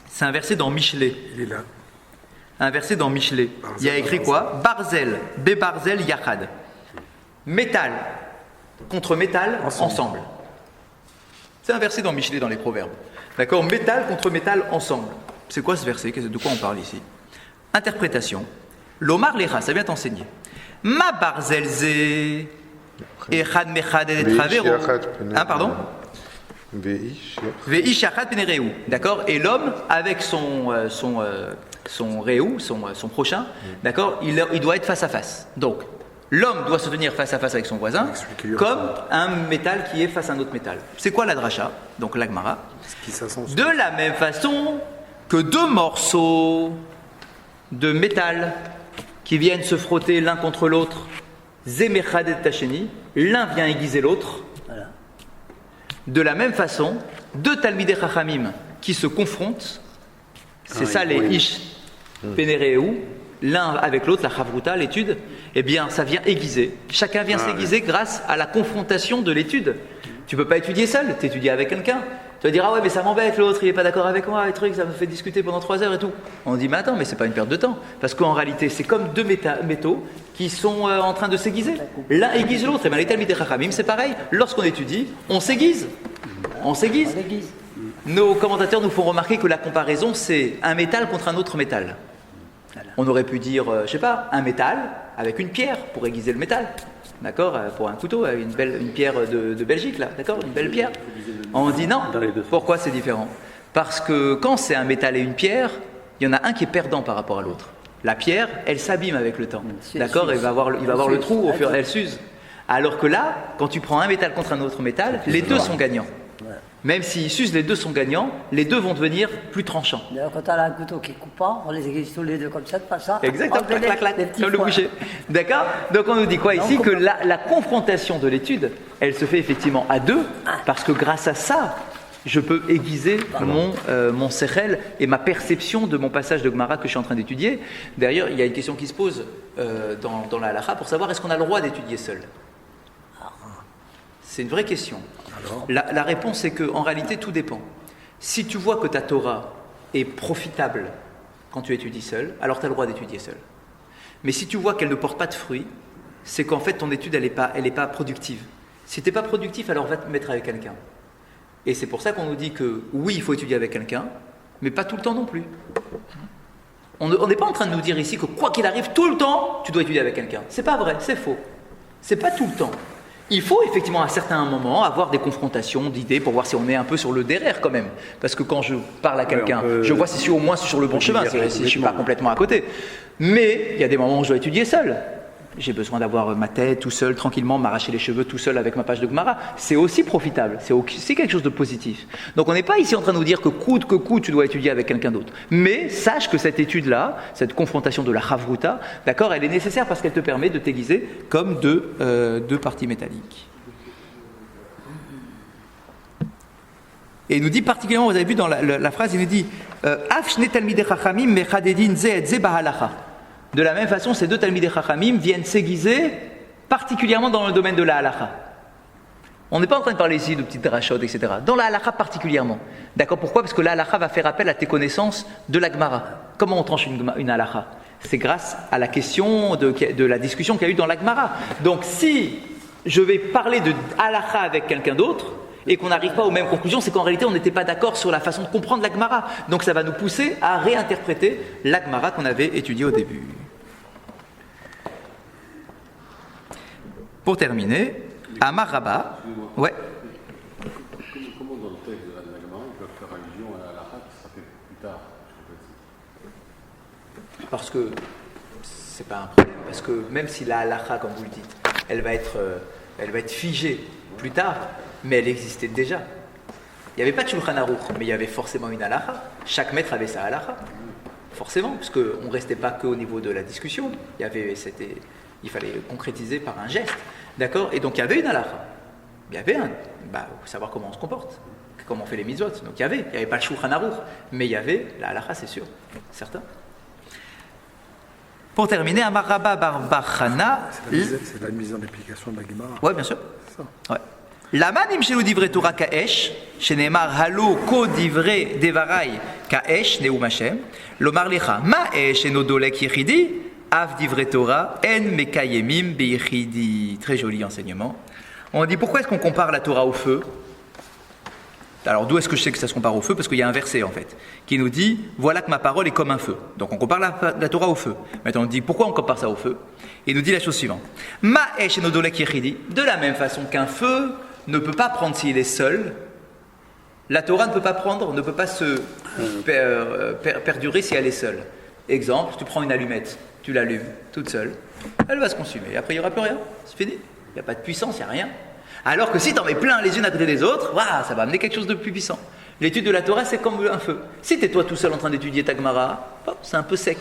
C'est un verset dans Michelet. Il est là. Un verset dans Michelet. Il y a écrit quoi? Barzel, bebarzel, yachad. Métal contre métal ensemble. C'est un verset dans Michelet dans les Proverbes. D'accord? Métal contre métal ensemble. C'est quoi ce verset? De quoi on parle ici? Interprétation. L'omar lecha, ça vient t'enseigner. Ma barzel ze echad mechad et travero. Pardon? Veish yachad penereu. D'accord? Et l'homme avec son réou, son prochain, d'accord, il doit être face à face. Donc, l'homme doit se tenir face à face avec son voisin, comme un métal qui est face à un autre métal. C'est quoi la dracha? Donc la Gemara. De la même façon que deux morceaux de métal qui viennent se frotter l'un contre l'autre, zemechad et tacheni, l'un vient aiguiser l'autre. De la même façon, deux talmidei chachamim qui se confrontent, c'est ça les ish penereu, l'un avec l'autre, la chavruta, l'étude, eh bien ça vient aiguiser. Chacun vient s'aiguiser grâce à la confrontation de l'étude. Tu ne peux pas étudier seul, tu étudies avec quelqu'un. Tu vas dire, ah ouais, mais ça m'embête, l'autre, il n'est pas d'accord avec moi, les trucs, ça me fait discuter pendant 3 heures et tout. On dit, mais attends, mais c'est pas une perte de temps. Parce qu'en réalité, c'est comme deux métaux qui sont en train de s'aiguiser. L'un aiguise l'autre. Et bien, les talmidei chachamim, c'est pareil. Lorsqu'on étudie, on s'aiguise. On s'aiguise. Nos commentateurs nous font remarquer que la comparaison, c'est un métal contre un autre métal. On aurait pu dire, je sais pas, un métal avec une pierre pour aiguiser le métal. D'accord? Pour un couteau, une pierre de Belgique, là. D'accord? Une belle pierre. On dit non. Pourquoi c'est différent? Parce que quand c'est un métal et une pierre, il y en a un qui est perdant par rapport à l'autre. La pierre, elle s'abîme avec le temps. D'accord? Il va avoir le trou au fur et à mesure, elle s'use. Alors que là, quand tu prends un métal contre un autre métal, les deux sont gagnants. Même s'ils s'usent, les deux sont gagnants, les deux vont devenir plus tranchants. D'ailleurs, quand tu as un couteau qui est coupant, on les aiguise tous les deux comme ça, pas ça. Exactement, clac, clac, clac, comme le boucher. D'accord? Donc on nous dit quoi ici? Que la confrontation de l'étude, elle se fait effectivement à deux, parce que grâce à ça, je peux aiguiser mon sechel et ma perception de mon passage de Gemara que je suis en train d'étudier. D'ailleurs, il y a une question qui se pose dans la halakha pour savoir est-ce qu'on a le droit d'étudier seul? C'est une vraie question. La réponse est qu'en réalité, tout dépend. Si tu vois que ta Torah est profitable quand tu étudies seul, alors tu as le droit d'étudier seul. Mais si tu vois qu'elle ne porte pas de fruits, c'est qu'en fait ton étude, elle n'est pas productive. Si tu n'es pas productif, alors va te mettre avec quelqu'un. Et c'est pour ça qu'on nous dit que oui, il faut étudier avec quelqu'un, mais pas tout le temps non plus. On n'est pas en train de nous dire ici que quoi qu'il arrive, tout le temps, tu dois étudier avec quelqu'un. C'est pas vrai, c'est faux. C'est pas tout le temps. Il faut effectivement à certains moments avoir des confrontations d'idées pour voir si on est un peu sur le derrière quand même. Parce que quand je parle à quelqu'un, je vois si au moins sur le bon chemin, si je ne suis pas complètement à côté. Mais il y a des moments où je dois étudier seul. J'ai besoin d'avoir ma tête tout seul, tranquillement, m'arracher les cheveux tout seul avec ma page de Gemara. C'est aussi profitable, c'est quelque chose de positif. Donc on n'est pas ici en train de nous dire que coûte que coûte, tu dois étudier avec quelqu'un d'autre. Mais sache que cette étude-là, cette confrontation de la Chavruta, d'accord, elle est nécessaire parce qu'elle te permet de t'aiguiser comme deux parties métalliques. Et il nous dit particulièrement, vous avez vu dans la phrase, il nous dit Af shne talmidei chachamim mechadedin ze et ze bahalacha. De la même façon, ces deux talmidei chachamim viennent s'aiguiser particulièrement dans le domaine de la halacha. On n'est pas en train de parler ici de petites drachot, etc. Dans la halacha particulièrement. D'accord, pourquoi? Parce que la halacha va faire appel à tes connaissances de la Gemara. Comment on tranche une halacha? C'est grâce à la question de la discussion qu'il y a eu dans la Gemara. Donc si je vais parler de halacha avec quelqu'un d'autre, et qu'on n'arrive pas aux mêmes conclusions, c'est qu'en réalité on n'était pas d'accord sur la façon de comprendre la Gemara. Donc ça va nous pousser à réinterpréter la Gemara qu'on avait étudiée au début. Pour terminer, Amar Rabba, ouais. Comment dans le texte de la Gemara, ils peuvent faire allusion à la halakha qui sera fait plus tard? Parce que c'est pas un problème, parce que même si la halakha, comme vous le dites, elle va être figée plus tard, mais elle existait déjà. Il n'y avait pas de Shulchan Aruch, mais il y avait forcément une halakha. Chaque maître avait sa halakha, forcément, parce qu'on ne restait pas qu'au niveau de la discussion. Il fallait concrétiser par un geste, d'accord? Et donc il y avait une halakha. Il y avait savoir comment on se comporte, comment on fait les mitzvot. Donc il n'y avait pas le Shulchan Aruch, mais il y avait la halakha, c'est sûr, certain. Pour terminer, Amar Rabba bar Chana. C'est la mise en application de la Gemara. Oui, bien sûr. Ouais. Lama nimshelu divrei Torah ka'esh, shenemar halo ko divrei devarai ka'esh neum Hashem, lomar lecha ma esh eno dolek yechidi, av divrei Torah en mekayemim beyechidi. Très joli enseignement. On dit pourquoi est-ce qu'on compare la Torah au feu? Alors d'où est-ce que je sais que ça se compare au feu? Parce qu'il y a un verset en fait qui nous dit voilà que ma parole est comme un feu. Donc on compare la Torah au feu. Maintenant on dit pourquoi on compare ça au feu? Il nous dit la chose suivante. Ma esh eno dolek yechidi. De la même façon qu'un feu ne peut pas prendre s'il est seul, la Torah ne peut pas se perdurer si elle est seule. Exemple, tu prends une allumette, tu l'allumes toute seule, elle va se consumer. Et après il n'y aura plus rien, c'est fini. Il n'y a pas de puissance, il n'y a rien. Alors que si tu en mets plein les unes à côté des autres, ça va amener quelque chose de plus puissant. L'étude de la Torah, c'est comme un feu. Si tu es toi tout seul en train d'étudier ta Gemara, c'est un peu sec.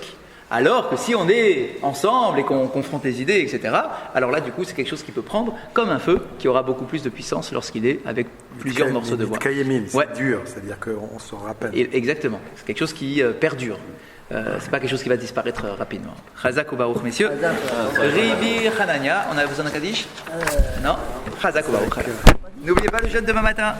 Alors que si on est ensemble et qu'on confronte les idées, etc., alors là, du coup, c'est quelque chose qui peut prendre comme un feu, qui aura beaucoup plus de puissance lorsqu'il est avec plusieurs morceaux de bois. C'est dur, c'est-à-dire qu'on se rappelle. Exactement, c'est quelque chose qui perdure. C'est pas quelque chose qui va disparaître rapidement. Chazak ou Baruch, messieurs. Ribi Hanania, on a besoin d'un Kaddish? Non? Chazak ou Baruch. N'oubliez pas le jeûne demain matin.